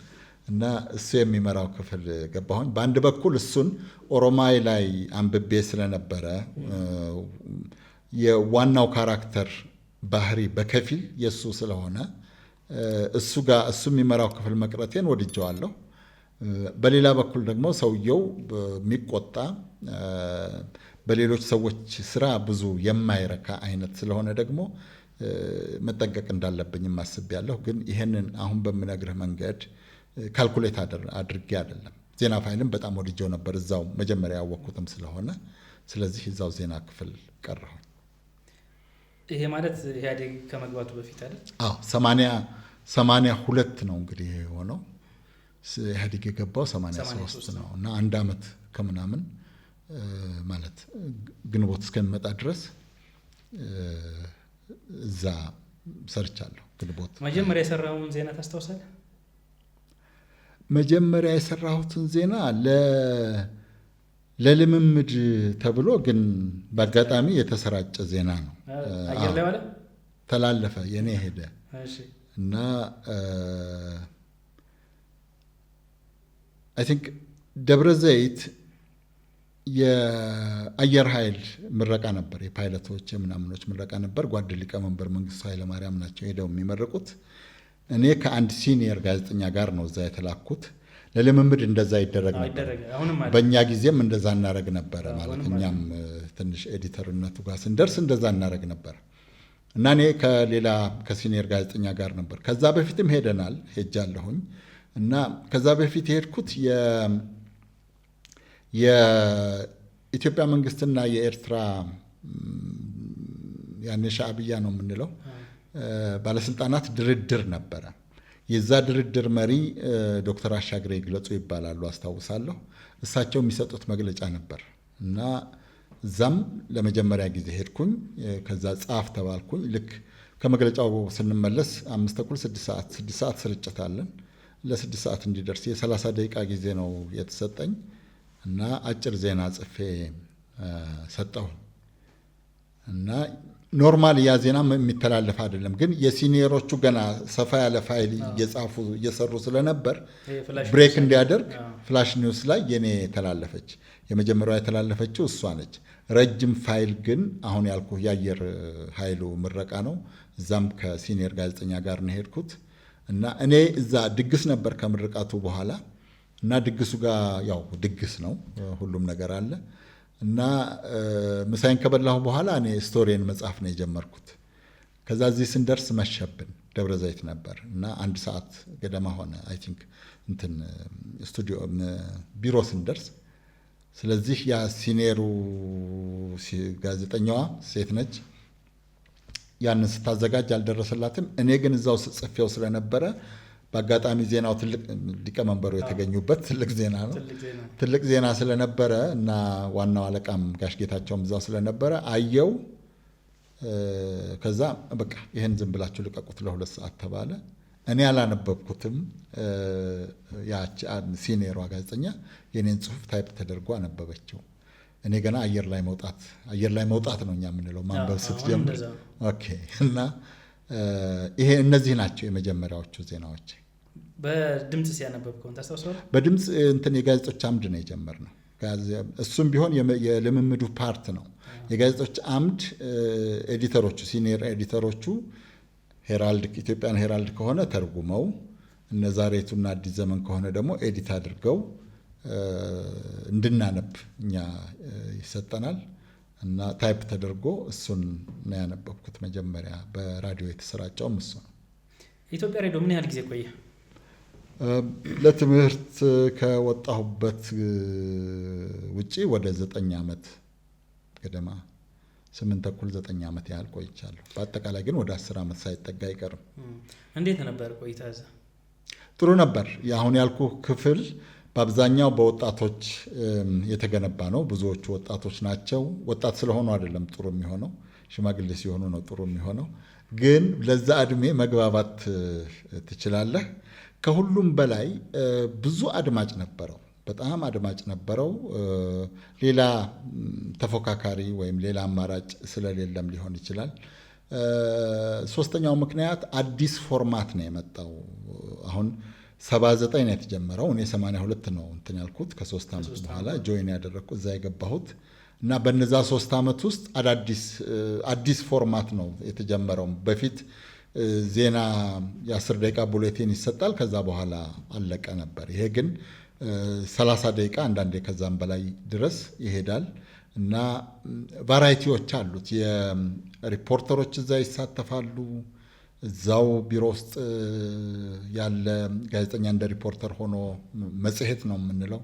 እና እሱ የሚመራው ክፍል ገባሁኝ። በአንድ በኩል እሱን ኦሮማይ ላይ አንብቤ ስለነበረ የዋናው ካራክተር ባህሪ በከፊል የእሱ ስለሆነ እሱ የሚመራው ክፍል መቅረቴን ወድጀዋለሁ። በሌላ በኩል ደግሞ ሰውየው የሚቆጣ በሌሎች ሰዎች ስራ ብዙ የማይረካ አይነት ስለሆነ ደግሞ መጠንቀቅ እንዳለብኝም አስቤያለሁ። ግን ይሄንን አሁን በምነግርህ መንገድ ካልኩሌት አድርጌ አይደለም። ዜና ፋይልም በጣም ወድጀው ነበር እዛው መጀመሪያ ያወቅኩትም ስለሆነ፣ ስለዚህ እዛው ዜና ክፍል ቀረሁ። ይሄ ማለት ኢህአዴግ ከመግባቱ በፊት አይደል? አዎ 82 ነው እንግዲህ የሆነው። ኢህአዴግ የገባው 83 ነው እና አንድ አመት ከምናምን ማለት ግንቦት እስከሚመጣ ድረስ እዛ ሰርቻለሁ። ግንቦት መጀመሪያ የሰራውን ዜና ታስታውሳለህ? መጀመሪያ የሰራሁትን ዜና ለልምምድ ተብሎ ግን በአጋጣሚ የተሰራጨ ዜና ነው። አየር ላይ ዋለ፣ ተላለፈ፣ የኔ ሄደ እና አይ ቲንክ ደብረ ዘይት የአየር ኃይል ምረቃ ነበር፣ የፓይለቶች የምናምኖች ምረቃ ነበር። ጓድ ሊቀመንበር መንግስቱ ኃይለማርያም ናቸው ሄደው የሚመረቁት። እኔ ከአንድ ሲኒየር ጋዜጠኛ ጋር ነው እዛ የተላኩት። ለልምምድ እንደዛ ይደረግ ነበር። በእኛ ጊዜም እንደዛ እናረግ ነበረ። ማለት እኛም ትንሽ ኤዲተርነቱ ጋር ስንደርስ እንደዛ እናረግ ነበር እና እኔ ከሲኒየር ጋዜጠኛ ጋር ነበር። ከዛ በፊትም ሄጃለሁኝ እና ከዛ በፊት የሄድኩት የኢትዮጵያ መንግስትና የኤርትራ ያኔ ሻዕብያ ነው የምንለው ባለስልጣናት ድርድር ነበረ። የዛ ድርድር መሪ ዶክተር አሻግሬ ይግለጹ ይባላሉ፣ አስታውሳለሁ። እሳቸው የሚሰጡት መግለጫ ነበር እና እዛም ለመጀመሪያ ጊዜ ሄድኩኝ። ከዛ ጻፍ ተባልኩኝ። ልክ ከመግለጫው ስንመለስ 5:30 6 ሰዓት ስርጭት አለን። ለ6 ሰዓት እንዲደርስ የ30 ደቂቃ ጊዜ ነው የተሰጠኝ እና አጭር ዜና ጽፌ ሰጠሁ እና ኖርማል ያ ዜና የሚተላለፍ አይደለም፣ ግን የሲኒየሮቹ ገና ሰፋ ያለ ፋይል እየሰሩ ስለነበር ብሬክ እንዲያደርግ ፍላሽ ኒውስ ላይ የኔ ተላለፈች። የመጀመሪያዋ የተላለፈችው እሷ ነች። ረጅም ፋይል ግን አሁን ያልኩ የአየር ኃይሉ ምረቃ ነው። እዛም ከሲኒየር ጋዜጠኛ ጋር ነው ሄድኩት እና እኔ እዛ ድግስ ነበር ከምርቃቱ በኋላ እና ድግሱ ጋር ያው ድግስ ነው፣ ሁሉም ነገር አለ እና ምሳይን ከበላሁ በኋላ እኔ ስቶሪን መጻፍ ነው የጀመርኩት። ከዛ እዚህ ስንደርስ መሸብን። ደብረ ዘይት ነበር እና 1 ሰዓት ገደማ ሆነ አይ ቲንክ ስቱዲዮ ቢሮ ስንደርስ። ስለዚህ ያ ሲኒየሩ ጋዜጠኛዋ ሴት ነች፣ ያንን ስታዘጋጅ አልደረሰላትም። እኔ ግን እዛው ጽፌው ስለነበረ በአጋጣሚ ዜናው ትልቅ ሊቀመንበሩ የተገኙበት ትልቅ ዜና ነው። ትልቅ ዜና ስለነበረ እና ዋናው አለቃም ጋሽ ጌታቸውም እዛው ስለነበረ አየው። ከዛ በቃ ይህን ዝም ብላችሁ ልቀቁት ለ2 ሰዓት ተባለ። እኔ አላነበብኩትም። ሲኒየሯ ጋዜጠኛ የኔን ጽሁፍ ታይፕ ተደርጎ አነበበችው። እኔ ገና አየር ላይ መውጣት ነው እኛ የምንለው ማንበብ ስትጀምር። ኦኬ። እና እነዚህ ናቸው የመጀመሪያዎቹ ዜናዎች። በድምጽ ሲያነበብከውን ታስታውሳለህ? በድምጽ የጋዜጦች አምድ ነው የጀመርነው። እሱም ቢሆን የልምምዱ ፓርት ነው። የጋዜጦች አምድ ኤዲተሮቹ ሲኒየር ኤዲተሮቹ ኢትዮጵያን ሄራልድ ከሆነ ተርጉመው፣ እነ ዛሬቱና አዲስ ዘመን ከሆነ ደግሞ ኤዲት አድርገው እንድናነብ እኛ ይሰጠናል እና ታይፕ ተደርጎ እሱን ነው ያነበብኩት። መጀመሪያ በራዲዮ የተሰራጨውም እሱ ነው። የኢትዮጵያ ሬዲዮ ምን ያህል ጊዜ ቆየ? ለትምህርት ከወጣሁበት ውጪ ወደ 9 ዓመት ገደማ 8 ተኩል 9 ዓመት ያህል ቆይቻለሁ። በአጠቃላይ ግን ወደ 10 ዓመት ሳይጠጋ አይቀርም። እንዴት ነበር ቆይታ እዛ? ጥሩ ነበር። አሁን ያልኩ ክፍል በአብዛኛው በወጣቶች የተገነባ ነው። ብዙዎቹ ወጣቶች ናቸው። ወጣት ስለሆኑ አይደለም ጥሩ የሚሆነው፣ ሽማግሌ ሲሆኑ ነው ጥሩ የሚሆነው። ግን ለዛ እድሜ መግባባት ትችላለህ። ከሁሉም በላይ ብዙ አድማጭ ነበረው፣ በጣም አድማጭ ነበረው። ሌላ ተፎካካሪ ወይም ሌላ አማራጭ ስለሌለም ሊሆን ይችላል። ሶስተኛው ምክንያት አዲስ ፎርማት ነው የመጣው። አሁን 79 ነው የተጀመረው። እኔ 82 ነው እንትን ያልኩት ከ3 ዓመት በኋላ ጆይን ያደረግኩት እዛ የገባሁት እና በነዛ 3 ዓመት ውስጥ አዲስ ፎርማት ነው የተጀመረው። በፊት ዜና የ10 ደቂቃ ቡሌቲን ይሰጣል፣ ከዛ በኋላ አለቀ ነበር። ይሄ ግን 30 ደቂቃ አንዳንዴ ከዛም በላይ ድረስ ይሄዳል እና ቫራይቲዎች አሉት። የሪፖርተሮች እዛ ይሳተፋሉ። እዛው ቢሮ ውስጥ ያለ ጋዜጠኛ እንደ ሪፖርተር ሆኖ መጽሔት ነው የምንለው፣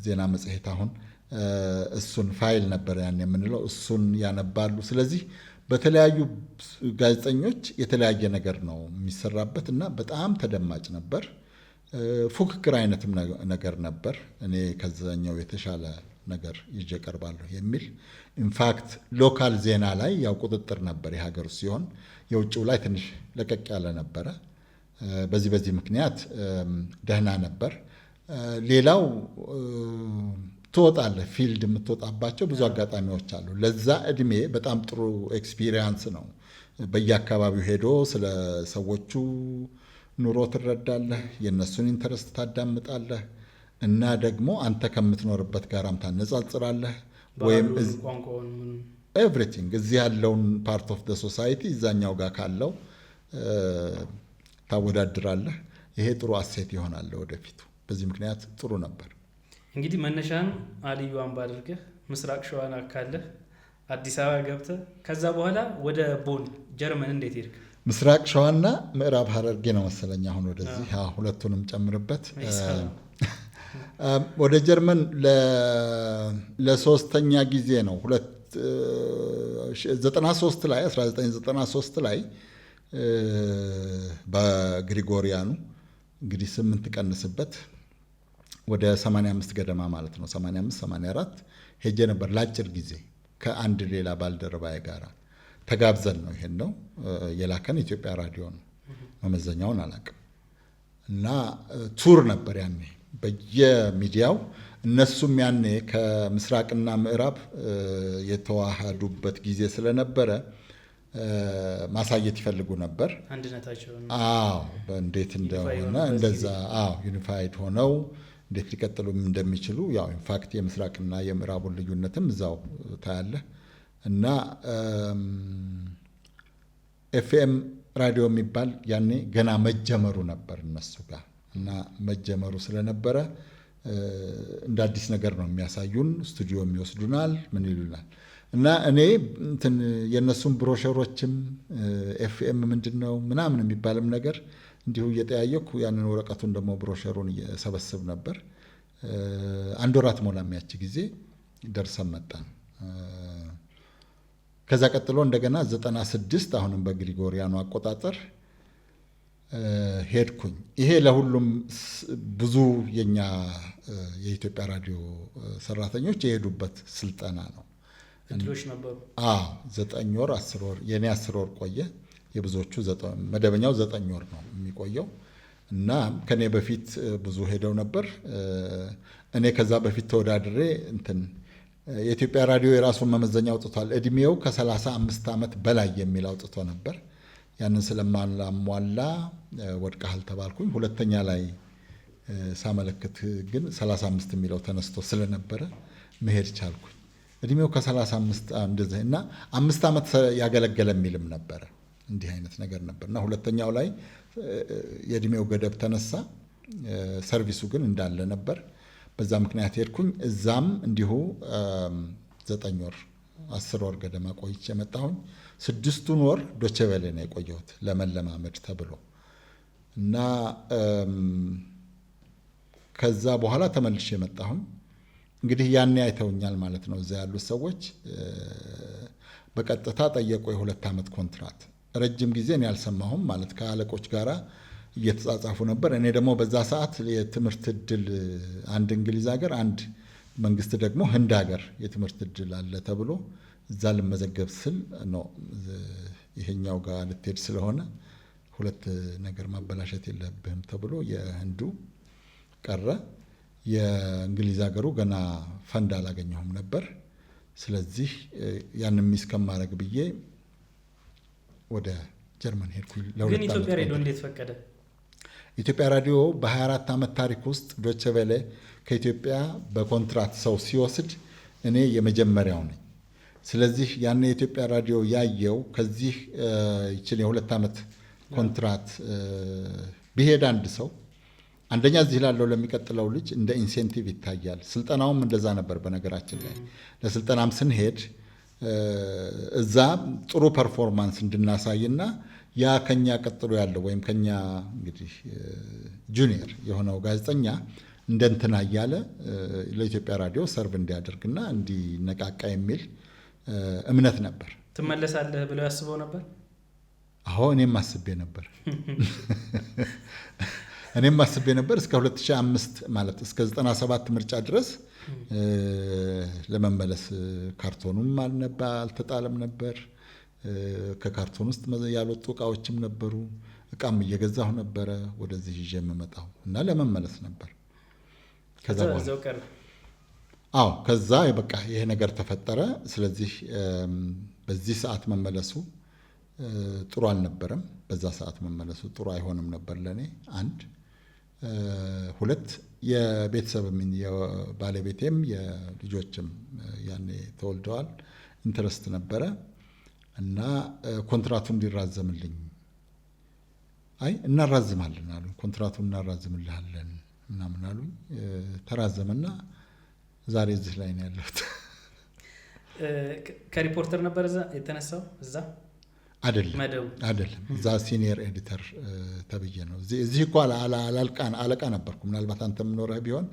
ዜና መጽሔት አሁን እሱን ፋይል ነበር ያን የምንለው፣ እሱን ያነባሉ። ስለዚህ በተለያዩ ጋዜጠኞች የተለያየ ነገር ነው የሚሰራበት እና በጣም ተደማጭ ነበር። ፉክክር አይነትም ነገር ነበር። እኔ ከዛኛው የተሻለ ነገር ይዤ ቀርባለሁ የሚል ኢንፋክት ሎካል ዜና ላይ ያው ቁጥጥር ነበር የሀገር ውስጥ ሲሆን የውጭው ላይ ትንሽ ለቀቅ ያለ ነበረ። በዚህ ምክንያት ደህና ነበር። ሌላው ትወጣለህ፣ ፊልድ የምትወጣባቸው ብዙ አጋጣሚዎች አሉ። ለዛ እድሜ በጣም ጥሩ ኤክስፒሪየንስ ነው። በየአካባቢው ሄዶ ስለ ሰዎቹ ኑሮ ትረዳለህ፣ የእነሱን ኢንተረስት ታዳምጣለህ እና ደግሞ አንተ ከምትኖርበት ጋራም ታነጻጽራለህ። ወይም ኤቭሪቲንግ እዚህ ያለውን ፓርት ኦፍ ደ ሶሳይቲ እዛኛው ጋር ካለው ታወዳድራለህ። ይሄ ጥሩ አሴት ይሆናል ወደፊቱ። በዚህ ምክንያት ጥሩ ነበር። እንግዲህ መነሻን አልዩ አምባ አድርገህ ምስራቅ ሸዋን አካለህ አዲስ አበባ ገብተህ ከዛ በኋላ ወደ ቦን ጀርመን እንዴት ሄድክ? ምስራቅ ሸዋና ምዕራብ ሐረርጌ ነው መሰለኝ አሁን ወደዚህ ሁለቱንም ጨምርበት። ወደ ጀርመን ለሶስተኛ ጊዜ ነው 1993 ላይ በግሪጎሪያኑ እንግዲህ 8 ቀንስበት ወደ 85 ገደማ ማለት ነው 85-84 ሄጄ ነበር ለአጭር ጊዜ ከአንድ ሌላ ባልደረባዬ ጋር ተጋብዘን ነው። ይሄን ነው የላከን ኢትዮጵያ ራዲዮ ነው፣ መመዘኛውን አላውቅም። እና ቱር ነበር ያኔ በየሚዲያው። እነሱም ያኔ ከምስራቅና ምዕራብ የተዋሃዱበት ጊዜ ስለነበረ ማሳየት ይፈልጉ ነበር አንድነታቸውን። እንዴት እንደሆነ እንደዛ ዩኒፋይድ ሆነው እንዴት ሊቀጥሉም እንደሚችሉ ያው ኢንፋክት የምስራቅና የምዕራቡን ልዩነትም እዛው ታያለህ። እና ኤፍኤም ራዲዮ የሚባል ያኔ ገና መጀመሩ ነበር እነሱ ጋር እና መጀመሩ ስለነበረ እንደ አዲስ ነገር ነው የሚያሳዩን። ስቱዲዮ የሚወስዱናል፣ ምን ይሉናል። እና እኔ የእነሱን ብሮሸሮችም ኤፍኤም ምንድን ነው ምናምን የሚባልም ነገር እንዲሁ እየጠያየኩ ያንን ወረቀቱን ደግሞ ብሮሸሩን እየሰበስብ ነበር። 1 ወራት ሞላ የሚያች ጊዜ ደርሰን መጣን። ከዛ ቀጥሎ እንደገና 96 አሁንም በግሪጎሪያኑ አቆጣጠር ሄድኩኝ። ይሄ ለሁሉም ብዙ የኛ የኢትዮጵያ ራዲዮ ሰራተኞች የሄዱበት ስልጠና ነው። እድሎች ነበሩ። 9 ወር 10 ወር የኔ 10 ወር ቆየ። የብዙዎቹ መደበኛው 9 ወር ነው የሚቆየው እና ከኔ በፊት ብዙ ሄደው ነበር። እኔ ከዛ በፊት ተወዳድሬ የኢትዮጵያ ራዲዮ የራሱን መመዘኛ አውጥቷል። እድሜው ከ35 ዓመት በላይ የሚል አውጥቶ ነበር። ያንን ስለማላሟላ ወድቀሃል ተባልኩኝ። ሁለተኛ ላይ ሳመለክት ግን 35 የሚለው ተነስቶ ስለነበረ መሄድ ቻልኩኝ። እድሜው ከ35 እንደዚህ እና 5 ዓመት ያገለገለ የሚልም ነበረ። እንዲህ አይነት ነገር ነበር እና ሁለተኛው ላይ የእድሜው ገደብ ተነሳ። ሰርቪሱ ግን እንዳለ ነበር። በዛ ምክንያት ሄድኩኝ። እዛም እንዲሁ 9 ወር 10 ወር ገደማ ቆይቼ መጣሁኝ። 6ቱን ወር ዶቼ ቬለ ነው የቆየሁት ለመለማመድ ተብሎ እና ከዛ በኋላ ተመልሼ መጣሁኝ። እንግዲህ ያኔ አይተውኛል ማለት ነው። እዛ ያሉት ሰዎች በቀጥታ ጠየቁ የ2 ዓመት ኮንትራት። ረጅም ጊዜ እኔ አልሰማሁም ማለት ከአለቆች ጋራ እየተጻጻፉ ነበር። እኔ ደግሞ በዛ ሰዓት የትምህርት እድል አንድ እንግሊዝ ሀገር፣ አንድ መንግስት ደግሞ ህንድ ሀገር የትምህርት እድል አለ ተብሎ እዛ ልመዘገብ ስል ነው ይሄኛው ጋር ልትሄድ ስለሆነ 2 ነገር ማበላሸት የለብህም ተብሎ የህንዱ ቀረ። የእንግሊዝ ሀገሩ ገና ፈንድ አላገኘሁም ነበር። ስለዚህ ያንን ሚስ ከማድረግ ብዬ ወደ ጀርመን ሄድኩኝ። ግን ኢትዮጵያ ሬዲዮ እንዴት ፈቀደ? ኢትዮጵያ ራዲዮ በ24 ዓመት ታሪክ ውስጥ ዶቼ ቬለ ከኢትዮጵያ በኮንትራት ሰው ሲወስድ እኔ የመጀመሪያው ነኝ። ስለዚህ ያን የኢትዮጵያ ራዲዮ ያየው ከዚህ ይችል የ2 ዓመት ኮንትራት ቢሄድ አንድ ሰው አንደኛ እዚህ ላለው ለሚቀጥለው ልጅ እንደ ኢንሴንቲቭ ይታያል። ስልጠናውም እንደዛ ነበር። በነገራችን ላይ ለስልጠናም ስንሄድ እዛ ጥሩ ፐርፎርማንስ እንድናሳይና ያ ከኛ ቀጥሎ ያለው ወይም ከኛ እንግዲህ ጁኒየር የሆነው ጋዜጠኛ እንደንትና እያለ ለኢትዮጵያ ራዲዮ ሰርቭ እንዲያደርግና እንዲነቃቃ የሚል እምነት ነበር። ትመለሳለህ ብለው ያስበው ነበር? አዎ እኔም አስቤ ነበር። እስከ 2005 ማለት እስከ 97 ምርጫ ድረስ ለመመለስ ካርቶኑም አልተጣለም ነበር። ከካርቶን ውስጥ ያልወጡ እቃዎችም ነበሩ። እቃም እየገዛሁ ነበረ ወደዚህ ይዤ የምመጣው እና ለመመለስ ነበር። ከዛ በቃ ይሄ ነገር ተፈጠረ። ስለዚህ በዚህ ሰዓት መመለሱ ጥሩ አልነበረም። በዛ ሰዓት መመለሱ ጥሩ አይሆንም ነበር ለኔ። 1 2 የቤተሰብም የባለቤቴም የልጆችም ያኔ ተወልደዋል ኢንተረስት ነበረ እና ኮንትራቱ እንዲራዘምልኝ እናራዝማለን አሉ። ኮንትራቱን እናራዝምልሃለን ምናምን አሉኝ። ተራዘመና ዛሬ እዚህ ላይ ነው ያለሁት። ከሪፖርተር ነበር እዛ የተነሳው? እዛ አይደለም። እዛ ሲኒየር ኤዲተር ተብዬ ነው። እዚህ እኮ አለቃ ነበርኩ። ምናልባት አንተ የምኖረህ ቢሆን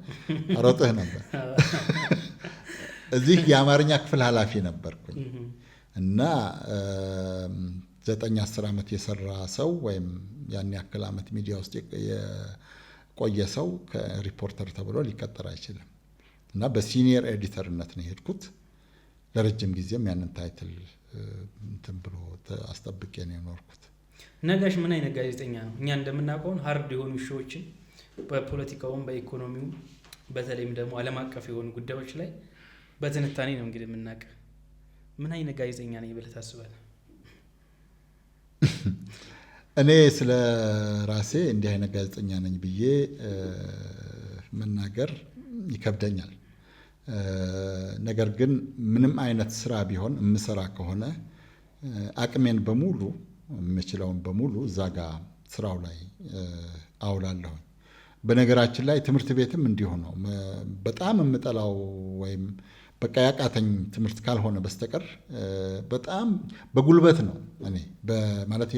አሮጥህ ነበር። እዚህ የአማርኛ ክፍል ኃላፊ ነበርኩኝ እና 9-10 ዓመት የሰራ ሰው ወይም ያን ያክል ዓመት ሚዲያ ውስጥ የቆየ ሰ ከሪፖርተር ተብሎ ሊቀጠር አይችልም እና በሲኒየር ኤዲተርነት ነው የሄድኩት። ለረጅም ጊዜም ያንን ታይትል እንትን ብሎ አስጠብቄ ነው የኖርኩት። ነጋሽ ምን አይነት ጋዜጠኛ ነው? እኛ እንደምናውቀው ሃርድ የሆኑ ሾዎችን በፖለቲካውም በኢኮኖሚውም በተለይም ደግሞ ዓለም አቀፍ የሆኑ ጉዳዮች ላይ በትንታኔ ነው እንግዲህ የምናውቀው። ምን አይነት ጋዜጠኛ ነኝ ብለህ ታስባለህ? እኔ ስለ ራሴ እንዲህ አይነት ጋዜጠኛ ነኝ ብዬ መናገር ይከብደኛል። ነገር ግን ምንም አይነት ስራ ቢሆን የምሰራ ከሆነ አቅሜን በሙሉ የምችለውን በሙሉ እዛ ጋ ስራው ላይ አውላለሁ። በነገራችን ላይ ትምህርት ቤትም እንዲሁ ነው። በጣም የምጠላው ወይም በቃ ያቃተኝ ትምህርት ካልሆነ በስተቀር በጣም በጉልበት ነው እኔ ማለት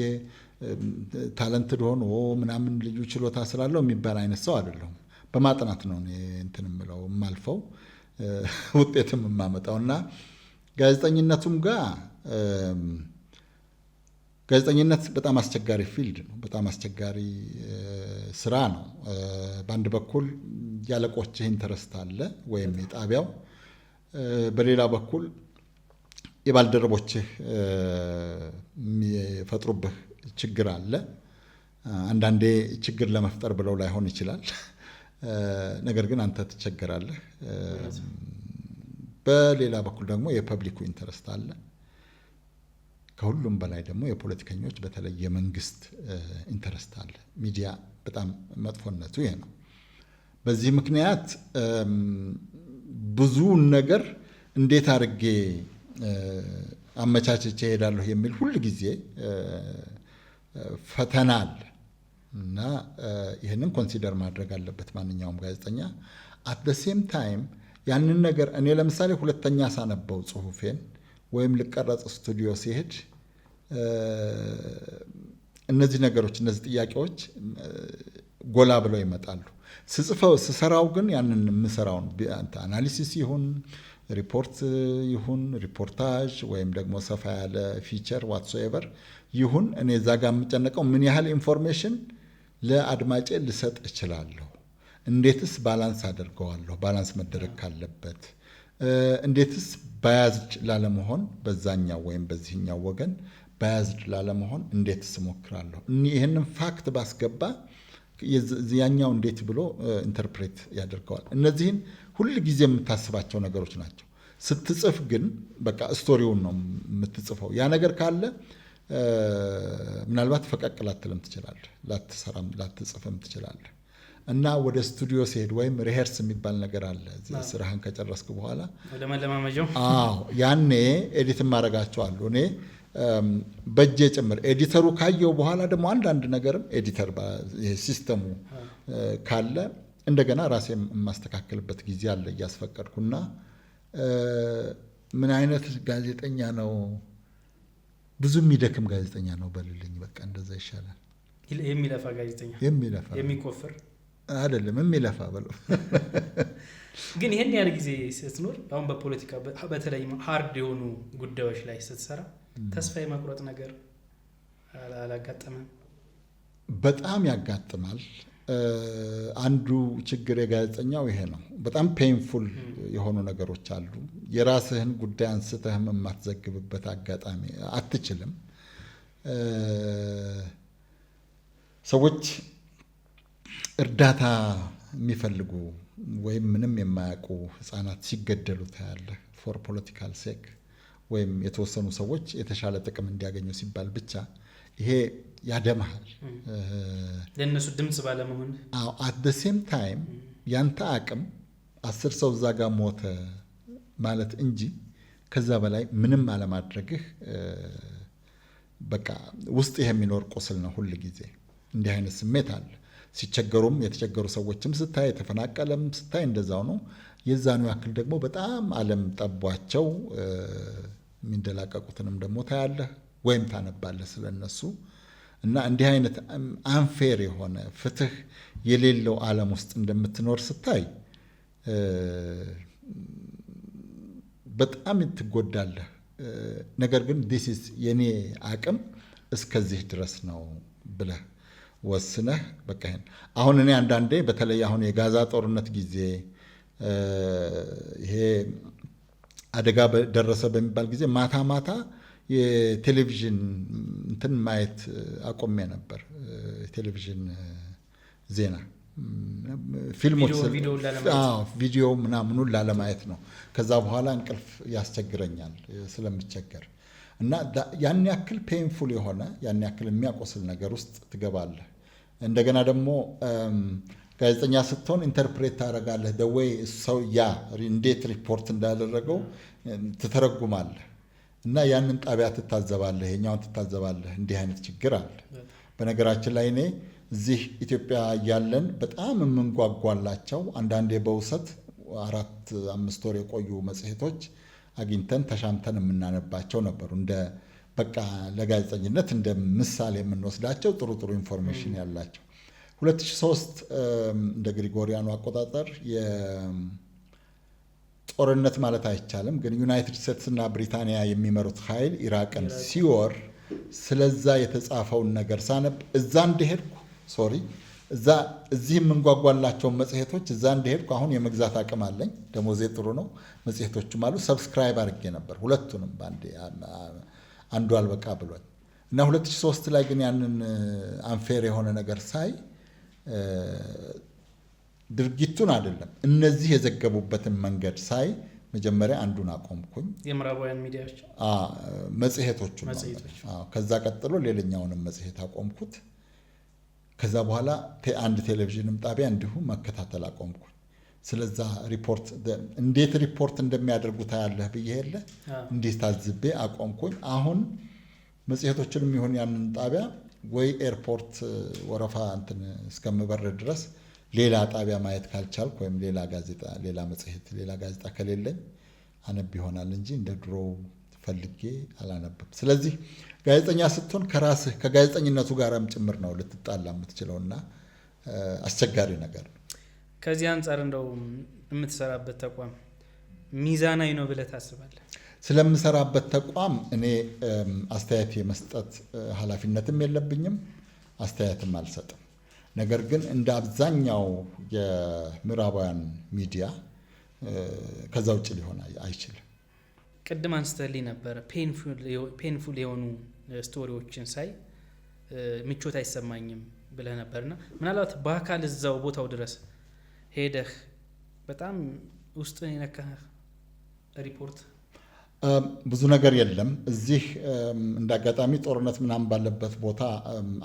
ታለንትድ ሆኖ ምናምን ልዩ ችሎታ ስላለው የሚባል አይነት ሰው አይደለሁም። በማጥናት ነው እኔ እንትን የምለው የማልፈው ውጤትም የማመጣው እና ጋዜጠኝነቱም ጋር ጋዜጠኝነት በጣም አስቸጋሪ ፊልድ ነው። በጣም አስቸጋሪ ስራ ነው። በአንድ በኩል ያለቆችህ ኢንተረስት አለ ወይም የጣቢያው፣ በሌላ በኩል የባልደረቦችህ የሚፈጥሩብህ ችግር አለ። አንዳንዴ ችግር ለመፍጠር ብለው ላይሆን ይችላል። ነገር ግን አንተ ትቸገራለህ። በሌላ በኩል ደግሞ የፐብሊኩ ኢንተረስት አለ። ከሁሉም በላይ ደግሞ የፖለቲከኞች በተለይ የመንግስት ኢንተረስት አለ። ሚዲያ በጣም መጥፎነቱ ይሄ ነው። በዚህ ምክንያት ብዙውን ነገር እንዴት አድርጌ አመቻችቼ እሄዳለሁ የሚል ሁል ጊዜ ፈተና አለ እና ይህንን ኮንሲደር ማድረግ አለበት ማንኛውም ጋዜጠኛ። አት ዘ ሴም ታይም ያንን ነገር እኔ ለምሳሌ ሁለተኛ ሳነበው ጽሁፌን ወይም ልቀረጽ ስቱዲዮ ሲሄድ እነዚህ ነገሮች እነዚህ ጥያቄዎች ጎላ ብለው ይመጣሉ። ስሰራው ግን ያንን የምሰራውን አናሊሲስ ይሁን ሪፖርት ይሁን ሪፖርታጅ ወይም ደግሞ ሰፋ ያለ ፊቸር ዋትሶኤቨር ይሁን እኔ እዛ ጋር የምጨነቀው ምን ያህል ኢንፎርሜሽን ለአድማጬ ልሰጥ እችላለሁ፣ እንዴትስ ባላንስ አደርገዋለሁ፣ ባላንስ መደረግ ካለበት እንዴትስ ባያዝድ ላለመሆን በዛኛው ወይም በዚህኛው ወገን ባያዝድ ላለመሆን እንዴትስ እሞክራለሁ። ይህንን ፋክት ባስገባ ያኛው እንዴት ብሎ ኢንተርፕሬት ያደርገዋል። እነዚህን ሁል ጊዜ የምታስባቸው ነገሮች ናቸው። ስትጽፍ ግን በቃ ስቶሪውን ነው የምትጽፈው። ያ ነገር ካለ ምናልባት ፈቀቅ ላትልም ትችላለህ፣ ላትሰራም ላትጽፍም ትችላለህ። እና ወደ ስቱዲዮ ሲሄድ ወይም ሪሄርስ የሚባል ነገር አለ። ስራህን ከጨረስክ በኋላ ወደ መለማመጃው ያኔ ኤዲት ማድረጋቸው አሉ። እኔ በእጄ ጭምር ኤዲተሩ ካየው በኋላ ደግሞ አንዳንድ ነገርም ኤዲተር ሲስተሙ ካለ እንደገና ራሴ የማስተካከልበት ጊዜ አለ እያስፈቀድኩና ምን አይነት ጋዜጠኛ ነው? ብዙ የሚደክም ጋዜጠኛ ነው በልልኝ። በቃ እንደዛ ይሻላል። የሚለፋ ጋዜጠኛ የሚቆፍር አይደለም፣ የሚለፋ በለው። ግን ይሄን ያህል ጊዜ ስትኖር አሁን በፖለቲካ በተለይ ሃርድ የሆኑ ጉዳዮች ላይ ስትሰራ ተስፋ የመቁረጥ ነገር አላጋጠመም? በጣም ያጋጥማል። አንዱ ችግር የጋዜጠኛው ይሄ ነው። በጣም ፔንፉል የሆኑ ነገሮች አሉ። የራስህን ጉዳይ አንስተህም የማትዘግብበት አጋጣሚ አትችልም። ሰዎች እርዳታ የሚፈልጉ ወይም ምንም የማያውቁ ህፃናት ሲገደሉ ታያለህ። ፎር ፖለቲካል ሴክ ወይም የተወሰኑ ሰዎች የተሻለ ጥቅም እንዲያገኙ ሲባል ብቻ ይሄ ያደምሃል። ለእነሱ ድምፅ ባለመሆን አት ደ ሴም ታይም ያንተ አቅም 10 ሰው እዛ ጋር ሞተ ማለት እንጂ ከዛ በላይ ምንም አለማድረግህ በቃ ውስጥ የሚኖር ቁስል ነው። ሁል ጊዜ እንዲህ አይነት ስሜት አለ። ሲቸገሩም የተቸገሩ ሰዎችም ስታይ፣ የተፈናቀለም ስታይ እንደዛው ነው። የዛኑ ያክል ደግሞ በጣም ዓለም ጠቧቸው የሚንደላቀቁትንም ደግሞ ታያለህ ወይም ታነባለህ ስለነሱ። እና እንዲህ አይነት አንፌር የሆነ ፍትህ የሌለው ዓለም ውስጥ እንደምትኖር ስታይ በጣም ትጎዳለህ። ነገር ግን ዲስ ኢዝ የኔ አቅም እስከዚህ ድረስ ነው ብለህ ወስነህ በቃ ይሄን አሁን እኔ አንዳንዴ በተለይ አሁን የጋዛ ጦርነት ጊዜ ይሄ አደጋ ደረሰ በሚባል ጊዜ ማታ ማታ የቴሌቪዥን እንትን ማየት አቆሜ ነበር። ቴሌቪዥን ዜና ፊልሞች ቪዲዮ ምናምኑን ላለማየት ነው። ከዛ በኋላ እንቅልፍ ያስቸግረኛል ስለምቸገር እና ያን ያክል ፔንፉል የሆነ ያን ያክል የሚያቆስል ነገር ውስጥ ትገባለህ። እንደገና ደግሞ ጋዜጠኛ ስትሆን ኢንተርፕሬት ታደርጋለህ። ደወይ ሰው እንዴት ሪፖርት እንዳደረገው ትተረጉማለህ እና ያንን ጣቢያ ትታዘባለህ፣ የኛውን ትታዘባለህ። እንዲህ አይነት ችግር አለ። በነገራችን ላይ እኔ እዚህ ኢትዮጵያ ያለን በጣም የምንጓጓላቸው አንዳንዴ በውሰት 4-5 ወር የቆዩ መጽሔቶች አግኝተን ተሻምተን የምናነባቸው ነበሩ። እንደ በቃ ለጋዜጠኝነት እንደ ምሳሌ የምንወስዳቸው ጥሩ ጥሩ ኢንፎርሜሽን ያላቸው 2003 እንደ ግሪጎሪያኑ አቆጣጠር ጦርነት ማለት አይቻልም፣ ግን ዩናይትድ ስቴትስ እና ብሪታንያ የሚመሩት ኃይል ኢራቅን ሲወር ስለዛ የተጻፈውን ነገር ሳነብ እዛ እንደሄድኩ እዚህ የምንጓጓላቸውን መጽሔቶች እዛ እንደሄድኩ አሁን የመግዛት አቅም አለኝ፣ ደሞዜ ጥሩ ነው፣ መጽሔቶችም አሉ። ሰብስክራይብ አድርጌ ነበር ሁለቱንም በአንዴ፣ አንዱ አልበቃ ብሎኝ እና 2003 ላይ ግን ያንን አንፌር የሆነ ነገር ሳይ ድርጊቱን አይደለም እነዚህ የዘገቡበትን መንገድ ሳይ መጀመሪያ አንዱን አቆምኩኝ። የምዕራባውያን ሚዲያዎች መጽሔቶቹ። ከዛ ቀጥሎ ሌላኛውንም መጽሔት አቆምኩት። ከዛ በኋላ አንድ ቴሌቪዥንም ጣቢያ እንዲሁ መከታተል አቆምኩኝ። ስለዛ ሪፖርት እንዴት ሪፖርት እንደሚያደርጉ ታያለህ ብዬ የለ እንዴት ታዝቤ አቆምኩኝ። አሁን መጽሔቶችንም ይሁን ያንን ጣቢያ ወይ ኤርፖርት ወረፋ እንትን እስከምበር ድረስ ሌላ ጣቢያ ማየት ካልቻልኩ ወይም ሌላ ጋዜጣ፣ ሌላ መጽሔት፣ ሌላ ጋዜጣ ከሌለኝ አነብ ይሆናል እንጂ እንደ ድሮ ፈልጌ አላነብም። ስለዚህ ጋዜጠኛ ስትሆን ከራስህ ከጋዜጠኝነቱ ጋርም ጭምር ነው ልትጣላ የምትችለውና አስቸጋሪ ነገር ነው። ከዚህ አንጻር እንደው የምትሰራበት ተቋም ሚዛናዊ ነው ብለህ ታስባለህ? ስለምሰራበት ተቋም እኔ አስተያየት የመስጠት ኃላፊነትም የለብኝም፣ አስተያየትም አልሰጥም። ነገር ግን እንደ አብዛኛው የምዕራባውያን ሚዲያ ከዛ ውጭ ሊሆን አይችልም። ቅድም አንስተልኝ ነበረ ፔንፉል የሆኑ ስቶሪዎችን ሳይ ምቾት አይሰማኝም ብለህ ነበርና ምናልባት በአካል እዛው ቦታው ድረስ ሄደህ በጣም ውስጥን የነካህ ሪፖርት? ብዙ ነገር የለም እዚህ። እንደ አጋጣሚ ጦርነት ምናምን ባለበት ቦታ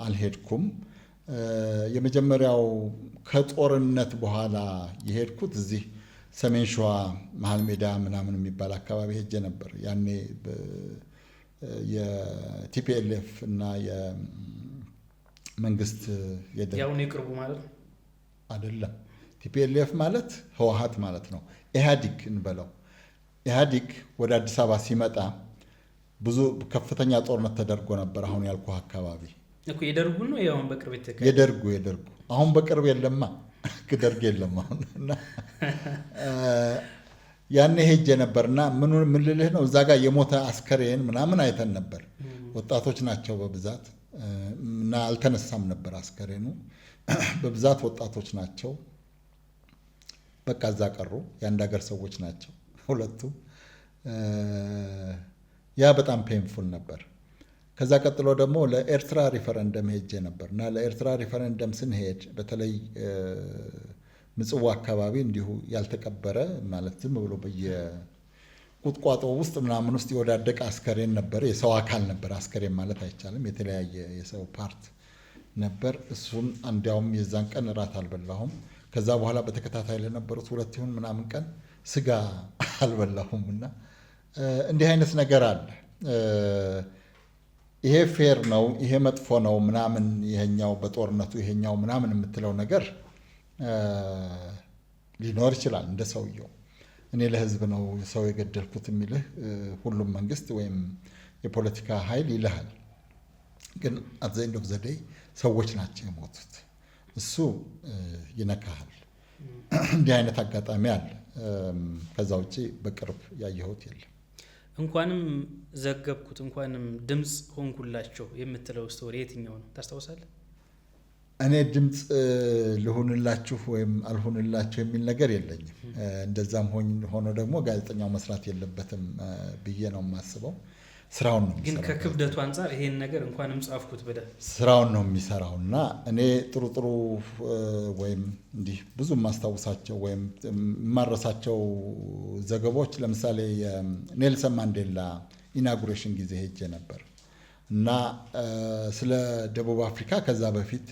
አልሄድኩም። የመጀመሪያው ከጦርነት በኋላ የሄድኩት እዚህ ሰሜን ሸዋ መሀል ሜዳ ምናምን የሚባል አካባቢ ሄጄ ነበር። ያኔ የቲፒኤልኤፍ እና የመንግስት ያሁን የቅርቡ ማለት አይደለም። ቲፒኤልኤፍ ማለት ህወሀት ማለት ነው። ኢህአዲግ እንበለው። ኢህአዲግ ወደ አዲስ አበባ ሲመጣ ብዙ ከፍተኛ ጦርነት ተደርጎ ነበር። አሁን ያልኩህ አካባቢ እኮ የደርጉ ነው። ያሁን በቅርብ የደርጉ አሁን በቅርብ የለማ ደርግ የለም አሁን። እና ያኔ ሄጄ ነበርና ምን ልልህ ነው፣ እዛ ጋር የሞተ አስከሬን ምናምን አይተን ነበር። ወጣቶች ናቸው በብዛት እና አልተነሳም ነበር አስከሬኑ። በብዛት ወጣቶች ናቸው። በቃ እዛ ቀሩ። የአንድ ሀገር ሰዎች ናቸው ሁለቱም። ያ በጣም ፔንፉል ነበር። ከዛ ቀጥሎ ደግሞ ለኤርትራ ሪፈረንደም ሄጄ ነበር እና ለኤርትራ ሪፈረንደም ስንሄድ በተለይ ምጽዋ አካባቢ እንዲሁ ያልተቀበረ ማለት ዝም ብሎ በየቁጥቋጦ ውስጥ ምናምን ውስጥ የወዳደቀ አስከሬን ነበር። የሰው አካል ነበር፣ አስከሬን ማለት አይቻልም። የተለያየ የሰው ፓርት ነበር። እሱን እንዲያውም የዛን ቀን እራት አልበላሁም። ከዛ በኋላ በተከታታይ ለነበሩት 2 ይሁን ምናምን ቀን ስጋ አልበላሁም። እና እንዲህ አይነት ነገር አለ። ይሄ ፌር ነው፣ ይሄ መጥፎ ነው ምናምን፣ ይሄኛው በጦርነቱ ይሄኛው ምናምን የምትለው ነገር ሊኖር ይችላል እንደ ሰውየው። እኔ ለህዝብ ነው ሰው የገደልኩት የሚልህ ሁሉም መንግስት ወይም የፖለቲካ ኃይል ይልሃል። ግን አት ዘ ኤንድ ኦፍ ዘ ዴይ ሰዎች ናቸው የሞቱት። እሱ ይነካሃል። እንዲህ አይነት አጋጣሚ አለ። ከዛ ውጭ በቅርብ ያየሁት የለም። እንኳንም ዘገብኩት እንኳንም ድምፅ ሆንኩላቸው የምትለው ስቶሪ የትኛው ነው ታስታውሳለህ? እኔ ድምፅ ልሁንላችሁ ወይም አልሁንላችሁ የሚል ነገር የለኝም። እንደዛም ሆኖ ደግሞ ጋዜጠኛው መስራት የለበትም ብዬ ነው የማስበው። ስራውን ነው ግን ከክብደቱ አንጻር ይሄን ነገር እንኳንም ጻፍኩት ብለህ ስራውን ነው የሚሰራው። እና እኔ ጥሩ ወይም እንዲህ ብዙ የማስታውሳቸው ወይም የማረሳቸው ዘገቦች ለምሳሌ የኔልሰን ማንዴላ ኢናጉሬሽን ጊዜ ሄጄ ነበር እና ስለ ደቡብ አፍሪካ ከዛ በፊት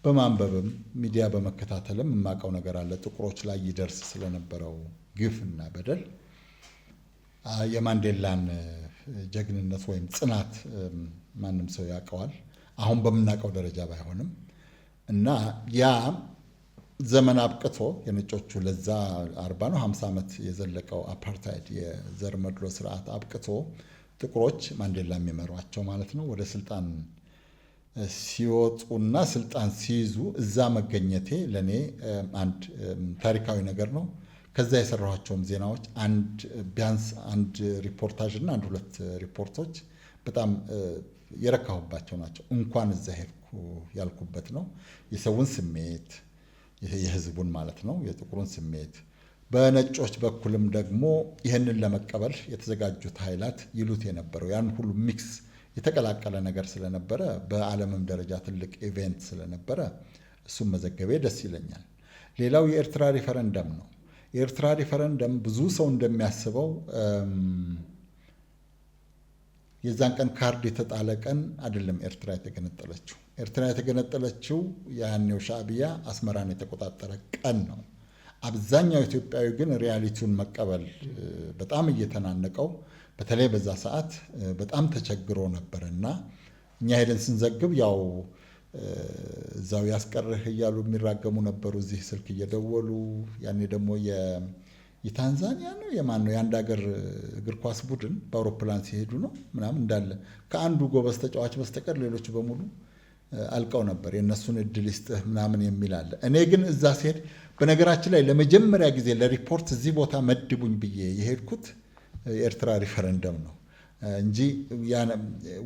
በማንበብም ሚዲያ በመከታተልም የማውቀው ነገር አለ። ጥቁሮች ላይ ይደርስ ስለነበረው ግፍ እና በደል የማንዴላን ጀግንነት ወይም ጽናት ማንም ሰው ያውቀዋል፣ አሁን በምናውቀው ደረጃ ባይሆንም። እና ያ ዘመን አብቅቶ የነጮቹ ለዛ 40 ነው 50 ዓመት የዘለቀው አፓርታይድ የዘር መድሎ ስርዓት አብቅቶ ጥቁሮች ማንዴላ የሚመሯቸው ማለት ነው ወደ ስልጣን ሲወጡና ስልጣን ሲይዙ እዛ መገኘቴ ለእኔ አንድ ታሪካዊ ነገር ነው። ከዛ የሰራኋቸውም ዜናዎች ቢያንስ አንድ ሪፖርታጅ እና 2 ሪፖርቶች በጣም የረካሁባቸው ናቸው። እንኳን እዛ ሄድኩ ያልኩበት ነው። የሰውን ስሜት የህዝቡን ማለት ነው የጥቁሩን ስሜት፣ በነጮች በኩልም ደግሞ ይህንን ለመቀበል የተዘጋጁት ኃይላት ይሉት የነበረው ያን ሁሉ ሚክስ የተቀላቀለ ነገር ስለነበረ በዓለምም ደረጃ ትልቅ ኢቬንት ስለነበረ እሱም መዘገቤ ደስ ይለኛል። ሌላው የኤርትራ ሪፈረንደም ነው። የኤርትራ ሪፈረንደም ብዙ ሰው እንደሚያስበው የዛን ቀን ካርድ የተጣለ ቀን አይደለም። ኤርትራ የተገነጠለችው ያኔው ሻዕቢያ አስመራን የተቆጣጠረ ቀን ነው። አብዛኛው ኢትዮጵያዊ ግን ሪያሊቲውን መቀበል በጣም እየተናነቀው፣ በተለይ በዛ ሰዓት በጣም ተቸግሮ ነበር እና እኛ ሄደን ስንዘግብ ያው እዛው ያስቀርህ እያሉ የሚራገሙ ነበሩ፣ እዚህ ስልክ እየደወሉ። ያኔ ደግሞ የታንዛኒያ ነው የማን ነው የአንድ ሀገር እግር ኳስ ቡድን በአውሮፕላን ሲሄዱ ነው ምናምን እንዳለ ከአንዱ ጎበዝ ተጫዋች በስተቀር ሌሎቹ በሙሉ አልቀው ነበር። የእነሱን እድል ይስጥህ ምናምን የሚል አለ። እኔ ግን እዛ ሲሄድ በነገራችን ላይ ለመጀመሪያ ጊዜ ለሪፖርት እዚህ ቦታ መድቡኝ ብዬ የሄድኩት የኤርትራ ሪፈረንደም ነው እንጂ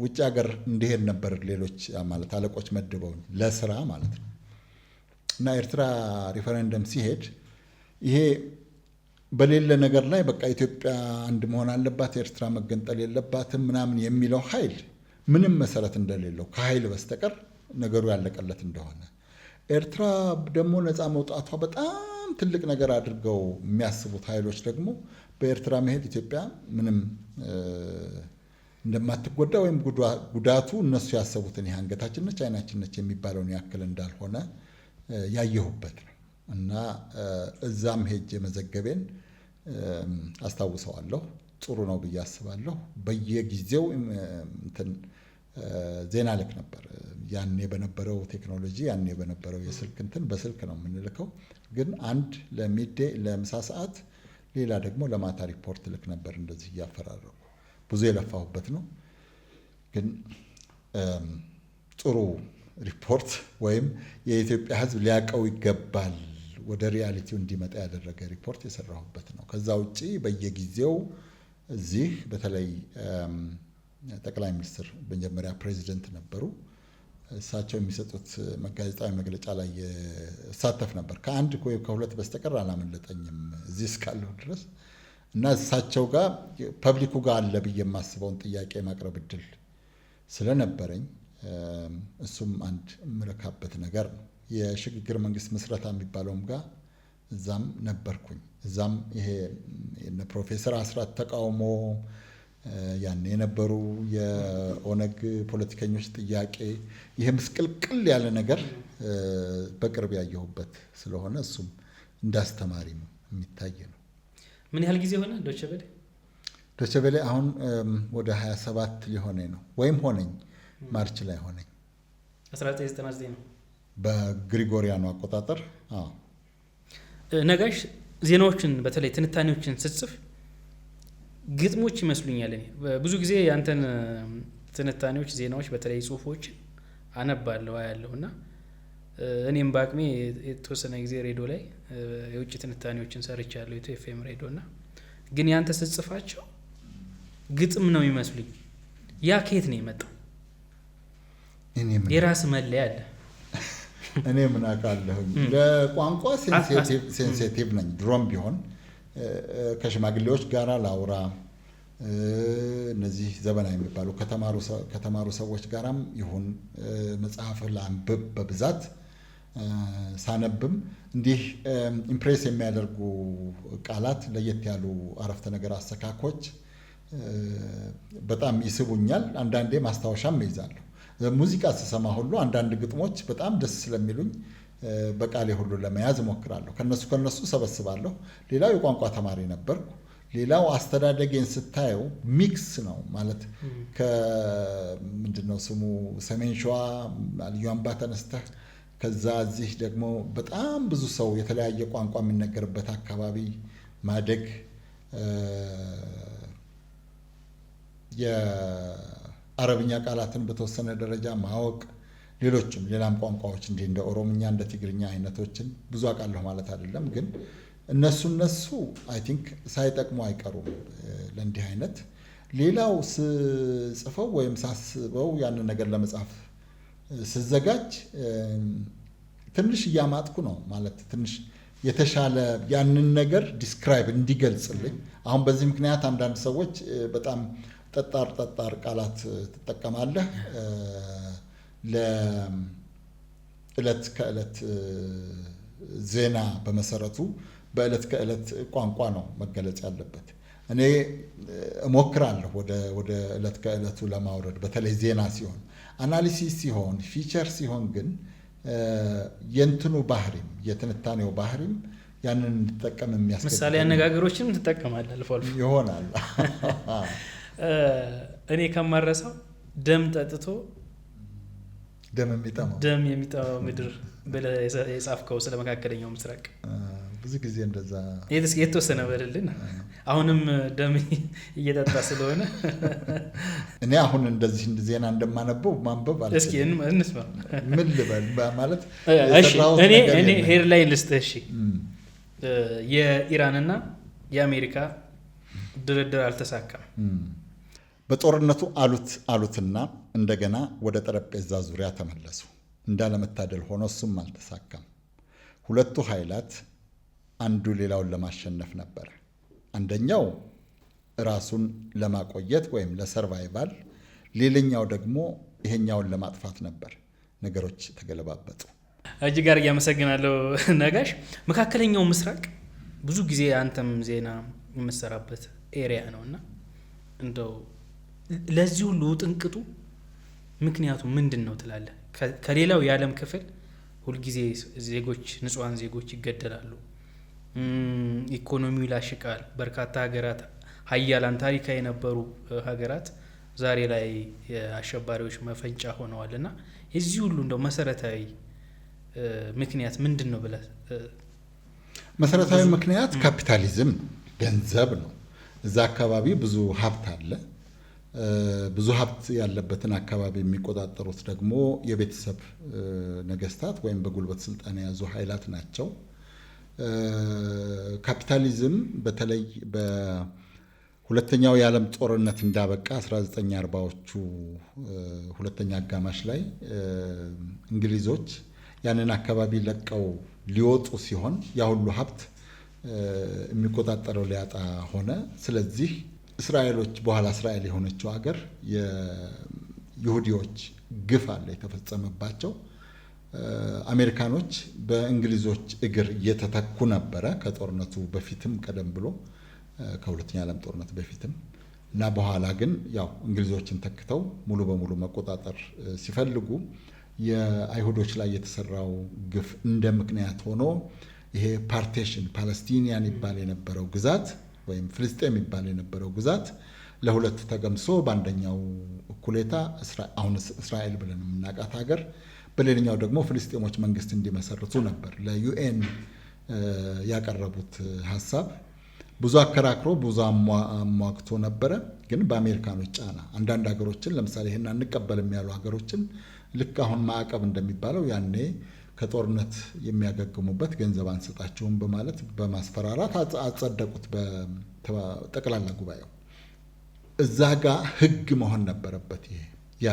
ውጭ ሀገር እንዲሄድ ነበር ሌሎች ማለት አለቆች መድበውኝ ለስራ ማለት ነው። እና ኤርትራ ሪፈረንደም ሲሄድ ይሄ በሌለ ነገር ላይ በቃ ኢትዮጵያ አንድ መሆን አለባት፣ ኤርትራ መገንጠል የለባትም ምናምን የሚለው ኃይል ምንም መሰረት እንደሌለው ከኃይል በስተቀር ነገሩ ያለቀለት እንደሆነ፣ ኤርትራ ደግሞ ነፃ መውጣቷ በጣም ትልቅ ነገር አድርገው የሚያስቡት ኃይሎች ደግሞ በኤርትራ መሄድ ኢትዮጵያ ምንም እንደማትጎዳ ወይም ጉዳቱ እነሱ ያሰቡትን ይህ አንገታችን ነች አይናችን ነች የሚባለውን ያክል እንዳልሆነ ያየሁበት ነው እና እዛም ሄጄ መዘገቤን አስታውሰዋለሁ። ጥሩ ነው ብዬ አስባለሁ። በየጊዜው ዜና ልክ ነበር። ያኔ በነበረው ቴክኖሎጂ ያኔ በነበረው የስልክ በስልክ ነው የምንልከው። ግን አንድ ለሚዴ ለምሳ ሰዓት፣ ሌላ ደግሞ ለማታ ሪፖርት ልክ ነበር። እንደዚህ እያፈራረቁ ብዙ የለፋሁበት ነው። ግን ጥሩ ሪፖርት ወይም የኢትዮጵያ ሕዝብ ሊያውቀው ይገባል ወደ ሪያሊቲው እንዲመጣ ያደረገ ሪፖርት የሰራሁበት ነው። ከዛ ውጪ በየጊዜው እዚህ በተለይ ጠቅላይ ሚኒስትር መጀመሪያ ፕሬዚደንት ነበሩ። እሳቸው የሚሰጡት ጋዜጣዊ መግለጫ ላይ እሳተፍ ነበር። ከአንድ ወይ ከሁለት በስተቀር አላመለጠኝም እዚህ እስካለሁ ድረስ እና እሳቸው ጋር ፐብሊኩ ጋር አለ ብዬ የማስበውን ጥያቄ ማቅረብ እድል ስለነበረኝ እሱም አንድ የምረካበት ነገር ነው። የሽግግር መንግስት ምስረታ የሚባለውም ጋር እዛም ነበርኩኝ። እዛም ይሄ ፕሮፌሰር አስራት ተቃውሞ ያኔ የነበሩ የኦነግ ፖለቲከኞች ጥያቄ ይሄ ምስቅልቅል ያለ ነገር በቅርብ ያየሁበት ስለሆነ እሱም እንዳስተማሪ ነው የሚታይ ነው። ምን ያህል ጊዜ ሆነ ዶቼ ቬለ? አሁን ወደ 27 ሊሆነኝ ነው ወይም ሆነኝ ማርች ላይ ሆነኝ 1999 ነው በግሪጎሪያኑ አቆጣጠር። ነጋሽ ዜናዎችን በተለይ ትንታኔዎችን ስትጽፍ ግጥሞች ይመስሉኛል። እኔ ብዙ ጊዜ ያንተን ትንታኔዎች፣ ዜናዎች፣ በተለይ ጽሁፎችን አነባለሁ አያለሁ እና እኔም በአቅሜ የተወሰነ ጊዜ ሬዲዮ ላይ የውጭ ትንታኔዎችን ሰርቻለሁ ኢትዮ ኤፍኤም ሬዲዮ እና ግን ያንተ ስትጽፋቸው ግጥም ነው ይመስሉኝ። ያ ከየት ነው የመጣው? የራስ መለያ አለ? እኔ ምን አውቃለሁኝ። ለቋንቋ ሴንሲቲቭ ነኝ ድሮም ቢሆን ከሽማግሌዎች ጋር ላውራ እነዚህ ዘመናዊ የሚባሉ ከተማሩ ሰዎች ጋራም ይሁን መጽሐፍ ላንብብ በብዛት ሳነብም እንዲህ ኢምፕሬስ የሚያደርጉ ቃላት፣ ለየት ያሉ አረፍተ ነገር አሰካኮች በጣም ይስቡኛል። አንዳንዴ ማስታወሻም ይይዛለሁ። ሙዚቃ ስሰማ ሁሉ አንዳንድ ግጥሞች በጣም ደስ ስለሚሉኝ በቃሌ ሁሉ ለመያዝ እሞክራለሁ። ከነሱ ሰበስባለሁ። ሌላው የቋንቋ ተማሪ ነበርኩ። ሌላው አስተዳደጌን ስታየው ሚክስ ነው ማለት ከምንድነው ስሙ ሰሜን ሸዋ ልዩ አምባ ተነስተህ ከዛ እዚህ ደግሞ በጣም ብዙ ሰው የተለያየ ቋንቋ የሚነገርበት አካባቢ ማደግ የአረብኛ ቃላትን በተወሰነ ደረጃ ማወቅ ሌላም ቋንቋዎች እንደ ኦሮምኛ እንደ ትግርኛ አይነቶችን ብዙ አውቃለሁ ማለት አይደለም። ግን እነሱ አይ ቲንክ ሳይጠቅሙ አይቀሩም ለእንዲህ አይነት። ሌላው ስጽፈው ወይም ሳስበው ያንን ነገር ለመጻፍ ስዘጋጅ ትንሽ እያማጥኩ ነው ማለት ትንሽ የተሻለ ያንን ነገር ዲስክራይብ እንዲገልጽልኝ። አሁን በዚህ ምክንያት አንዳንድ ሰዎች በጣም ጠጣር ቃላት ትጠቀማለህ ለዕለት ከዕለት ዜና በመሰረቱ በዕለት ከዕለት ቋንቋ ነው መገለጽ ያለበት። እኔ እሞክራለሁ ወደ ዕለት ከዕለቱ ለማውረድ በተለይ ዜና ሲሆን፣ አናሊሲስ ሲሆን፣ ፊቸር ሲሆን ግን የእንትኑ ባህሪም የትንታኔው ባህሪም ያንን እንድጠቀም የሚያስገድድ ምሳሌ አነጋገሮችንም ትጠቀማለህ አልፎ አልፎ ይሆናል። እኔ ከማረሳው ደም ጠጥቶ ደም የሚጠማው ምድር ብለህ የጻፍከው ስለ መካከለኛው ምስራቅ ብዙ ጊዜ እንደዛ የተወሰነ በልልን። አሁንም ደም እየጠጣ ስለሆነ እኔ አሁን እንደዚህ ዜና እንደማነበው ማንበብ አለ። እስኪ እንስማ። ምን ልበል ማለት እኔ ሄድላይን ልስጥህ። እሺ የኢራንና የአሜሪካ ድርድር አልተሳካም። በጦርነቱ አሉትና እንደገና ወደ ጠረጴዛ ዙሪያ ተመለሱ። እንዳለመታደል ሆኖ እሱም አልተሳካም። ሁለቱ ኃይላት አንዱ ሌላውን ለማሸነፍ ነበር። አንደኛው ራሱን ለማቆየት ወይም ለሰርቫይቫል፣ ሌላኛው ደግሞ ይሄኛውን ለማጥፋት ነበር። ነገሮች ተገለባበጡ። እጅግ ጋር እያመሰግናለሁ ነጋሽ። መካከለኛው ምስራቅ ብዙ ጊዜ አንተም ዜና የምሰራበት ኤሪያ ነው እና እንደው ለዚህ ሁሉ ጥንቅጡ ምክንያቱ ምንድን ነው ትላለህ? ከሌላው የዓለም ክፍል ሁልጊዜ ዜጎች ንጹሐን ዜጎች ይገደላሉ፣ ኢኮኖሚው ይላሽቃል። በርካታ ሀገራት ሀያላን ታሪካዊ የነበሩ ሀገራት ዛሬ ላይ የአሸባሪዎች መፈንጫ ሆነዋል እና የዚህ ሁሉ እንደው መሰረታዊ ምክንያት ምንድን ነው ብለህ? መሰረታዊ ምክንያት ካፒታሊዝም ገንዘብ ነው። እዛ አካባቢ ብዙ ሀብት አለ። ብዙ ሀብት ያለበትን አካባቢ የሚቆጣጠሩት ደግሞ የቤተሰብ ነገስታት ወይም በጉልበት ስልጣን የያዙ ኃይላት ናቸው። ካፒታሊዝም በተለይ በሁለተኛው የዓለም ጦርነት እንዳበቃ 1940ዎቹ ሁለተኛ አጋማሽ ላይ እንግሊዞች ያንን አካባቢ ለቀው ሊወጡ ሲሆን ያ ሁሉ ሀብት የሚቆጣጠረው ሊያጣ ሆነ። ስለዚህ እስራኤሎች በኋላ እስራኤል የሆነችው ሀገር የይሁዲዎች ግፍ አለ የተፈጸመባቸው። አሜሪካኖች በእንግሊዞች እግር እየተተኩ ነበረ ከጦርነቱ በፊትም ቀደም ብሎ ከሁለተኛ ዓለም ጦርነት በፊትም እና በኋላ ግን ያው እንግሊዞችን ተክተው ሙሉ በሙሉ መቆጣጠር ሲፈልጉ የአይሁዶች ላይ የተሰራው ግፍ እንደ ምክንያት ሆኖ ይሄ ፓርቴሽን ፓለስቲኒያን ይባል የነበረው ግዛት ወይም ፍልስጤም ይባል የነበረው ግዛት ለሁለት ተገምሶ በአንደኛው እኩሌታ አሁን እስራኤል ብለን የምናውቃት ሀገር፣ በሌላኛው ደግሞ ፍልስጤሞች መንግስት እንዲመሰርቱ ነበር ለዩኤን ያቀረቡት ሀሳብ። ብዙ አከራክሮ ብዙ አሟግቶ ነበረ። ግን በአሜሪካኖች ጫና አንዳንድ ሀገሮችን ለምሳሌ ይህን አንቀበልም ያሉ ሀገሮችን ልክ አሁን ማዕቀብ እንደሚባለው ያኔ ከጦርነት የሚያገግሙበት ገንዘብ አንሰጣቸውም በማለት በማስፈራራት አጸደቁት በጠቅላላ ጉባኤው። እዛ ጋር ህግ መሆን ነበረበት። ይሄ ያ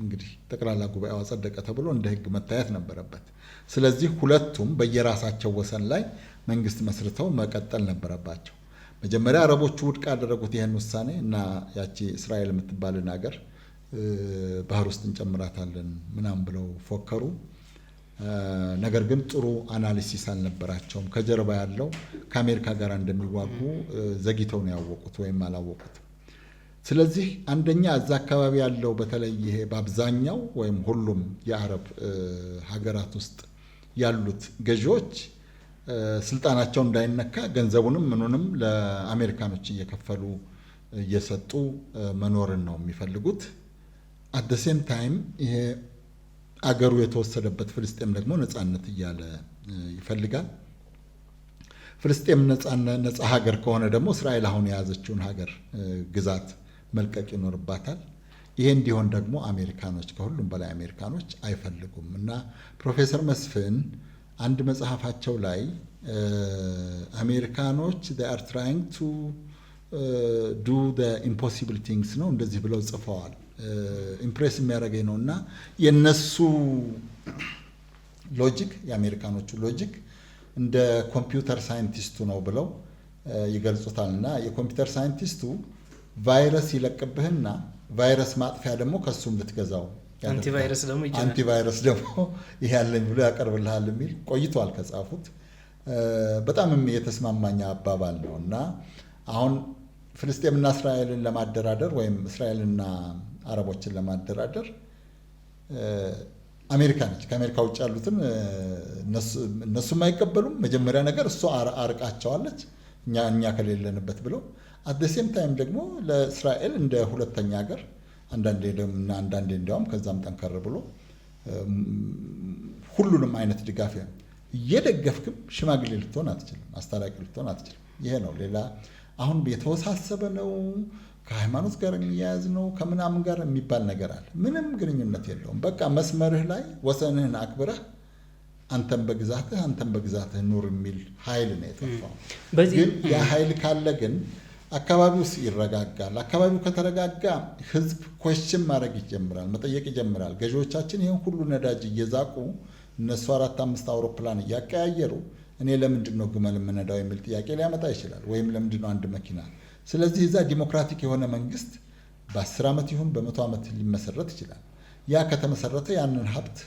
እንግዲህ ጠቅላላ ጉባኤው አጸደቀ ተብሎ እንደ ህግ መታየት ነበረበት። ስለዚህ ሁለቱም በየራሳቸው ወሰን ላይ መንግስት መስርተው መቀጠል ነበረባቸው። መጀመሪያ አረቦቹ ውድቅ ያደረጉት ይህን ውሳኔ እና ያቺ እስራኤል የምትባልን ሀገር ባህር ውስጥ እንጨምራታለን ምናምን ብለው ፎከሩ። ነገር ግን ጥሩ አናሊሲስ አልነበራቸውም። ከጀርባ ያለው ከአሜሪካ ጋር እንደሚዋጉ ዘግይተው ነው ያወቁት ወይም አላወቁት። ስለዚህ አንደኛ እዛ አካባቢ ያለው በተለይ ይሄ በአብዛኛው ወይም ሁሉም የአረብ ሀገራት ውስጥ ያሉት ገዢዎች ስልጣናቸው እንዳይነካ ገንዘቡንም ምኑንም ለአሜሪካኖች እየከፈሉ እየሰጡ መኖርን ነው የሚፈልጉት። አት ዘ ሴም ታይም ይሄ አገሩ የተወሰደበት ፍልስጤም ደግሞ ነፃነት እያለ ይፈልጋል። ፍልስጤም ነፃ ሀገር ከሆነ ደግሞ እስራኤል አሁን የያዘችውን ሀገር ግዛት መልቀቅ ይኖርባታል። ይሄ እንዲሆን ደግሞ አሜሪካኖች ከሁሉም በላይ አሜሪካኖች አይፈልጉም እና ፕሮፌሰር መስፍን አንድ መጽሐፋቸው ላይ አሜሪካኖች they are trying to do the impossible things ነው እንደዚህ ብለው ጽፈዋል። ኢምፕሬስ የሚያደርገኝ ነው እና የነሱ ሎጂክ የአሜሪካኖቹ ሎጂክ እንደ ኮምፒውተር ሳይንቲስቱ ነው ብለው ይገልጹታል። እና የኮምፒውተር ሳይንቲስቱ ቫይረስ ይለቅብህና ቫይረስ ማጥፊያ ደግሞ ከሱም ልትገዛው አንቲቫይረስ ደግሞ ይሄ ያለኝ ብሎ ያቀርብልሃል የሚል ቆይቷል ከጻፉት። በጣም የተስማማኛ አባባል ነው እና አሁን ፍልስጤምና እስራኤልን ለማደራደር ወይም እስራኤልና አረቦችን ለማደራደር አሜሪካ ነች። ከአሜሪካ ውጭ ያሉትን እነሱም አይቀበሉም። መጀመሪያ ነገር እሷ አርቃቸዋለች እኛ ከሌለንበት ብለው አት ዘ ሴም ታይም ደግሞ ለእስራኤል እንደ ሁለተኛ ሀገር አንዳንዴ እንዲያውም ከዛም ጠንከር ብሎ ሁሉንም አይነት ድጋፍ እየደገፍክም ሽማግሌ ልትሆን አትችልም፣ አስታራቂ ልትሆን አትችልም። ይሄ ነው። ሌላ አሁን የተወሳሰበ ነው፣ ከሃይማኖት ጋር የሚያያዝ ነው፣ ከምናምን ጋር የሚባል ነገር አለ። ምንም ግንኙነት የለውም። በቃ መስመርህ ላይ ወሰንህን አክብረህ አንተም በግዛትህ ኑር የሚል ኃይል ነው የጠፋው። ግን ያ ኃይል ካለ ግን አካባቢው ይረጋጋል። አካባቢው ከተረጋጋ ህዝብ ኮሽን ማድረግ ይጀምራል፣ መጠየቅ ይጀምራል። ገዢዎቻችን ይህን ሁሉ ነዳጅ እየዛቁ እነሱ 4-5 አውሮፕላን እያቀያየሩ እኔ ለምንድን ነው ግመል የምነዳው የሚል ጥያቄ ሊያመጣ ይችላል። ወይም ለምንድን ነው አንድ መኪና። ስለዚህ እዛ ዲሞክራቲክ የሆነ መንግስት በ10 ዓመት ይሁን በ100 ዓመት ሊመሰረት ይችላል። ያ ከተመሰረተ ያንን ሀብት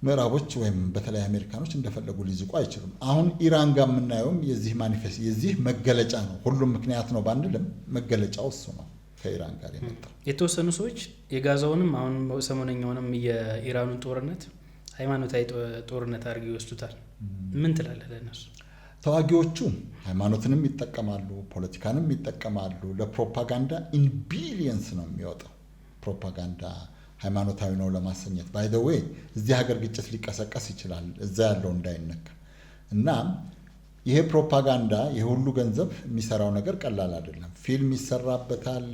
ምዕራቦች ወይም በተለይ አሜሪካኖች እንደፈለጉ ሊዝቁ አይችሉም። አሁን ኢራን ጋር የምናየውም የዚህ ማኒፌስት የዚህ መገለጫ ነው። ሁሉም ምክንያት ነው ባንልም መገለጫው እሱ ነው። ከኢራን ጋር የመጣው የተወሰኑ ሰዎች የጋዛውንም አሁን ሰሞነኛውንም የኢራኑን ጦርነት ሃይማኖታዊ ጦርነት አድርገው ይወስዱታል። ምን ትላለህ ለእነሱ? ተዋጊዎቹ ሃይማኖትንም ይጠቀማሉ፣ ፖለቲካንም ይጠቀማሉ። ለፕሮፓጋንዳ ኢን ቢሊየንስ ነው የሚወጣው ፕሮፓጋንዳ ሃይማኖታዊ ነው ለማሰኘት። ባይ ዘ ዌይ እዚህ ሀገር ግጭት ሊቀሰቀስ ይችላል እዛ ያለው እንዳይነካ እና ይሄ ፕሮፓጋንዳ ይሄ ሁሉ ገንዘብ የሚሰራው ነገር ቀላል አይደለም። ፊልም ይሰራበታል፣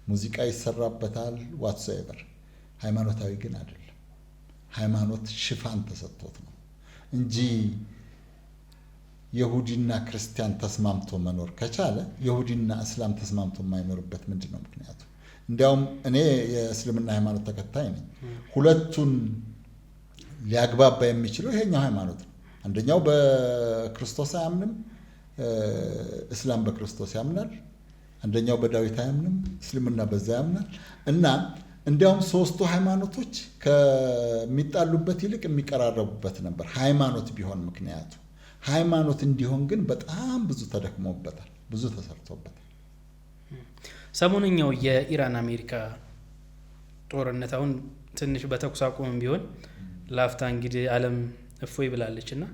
ሙዚቃ ይሰራበታል፣ ዋትሶኤቨር። ሃይማኖታዊ ግን አይደለም። ሃይማኖት ሽፋን ተሰጥቶት ነው እንጂ የሁዲና ክርስቲያን ተስማምቶ መኖር ከቻለ የሁዲና እስላም ተስማምቶ የማይኖርበት ምንድን ነው ምክንያቱ? እንዲያውም እኔ የእስልምና ሃይማኖት ተከታይ ነኝ። ሁለቱን ሊያግባባ የሚችለው ይሄኛው ሃይማኖት ነው። አንደኛው በክርስቶስ አያምንም፣ እስላም በክርስቶስ ያምናል። አንደኛው በዳዊት አያምንም፣ እስልምና በዛ ያምናል። እና እንዲያውም ሶስቱ ሃይማኖቶች ከሚጣሉበት ይልቅ የሚቀራረቡበት ነበር ሃይማኖት ቢሆን ምክንያቱ። ሃይማኖት እንዲሆን ግን በጣም ብዙ ተደክሞበታል፣ ብዙ ተሰርቶበታል። ሰሞነኛው የኢራን አሜሪካ ጦርነት አሁን ትንሽ በተኩስ አቁም ቢሆን ላፍታ እንግዲህ ዓለም እፎይ ብላለች እና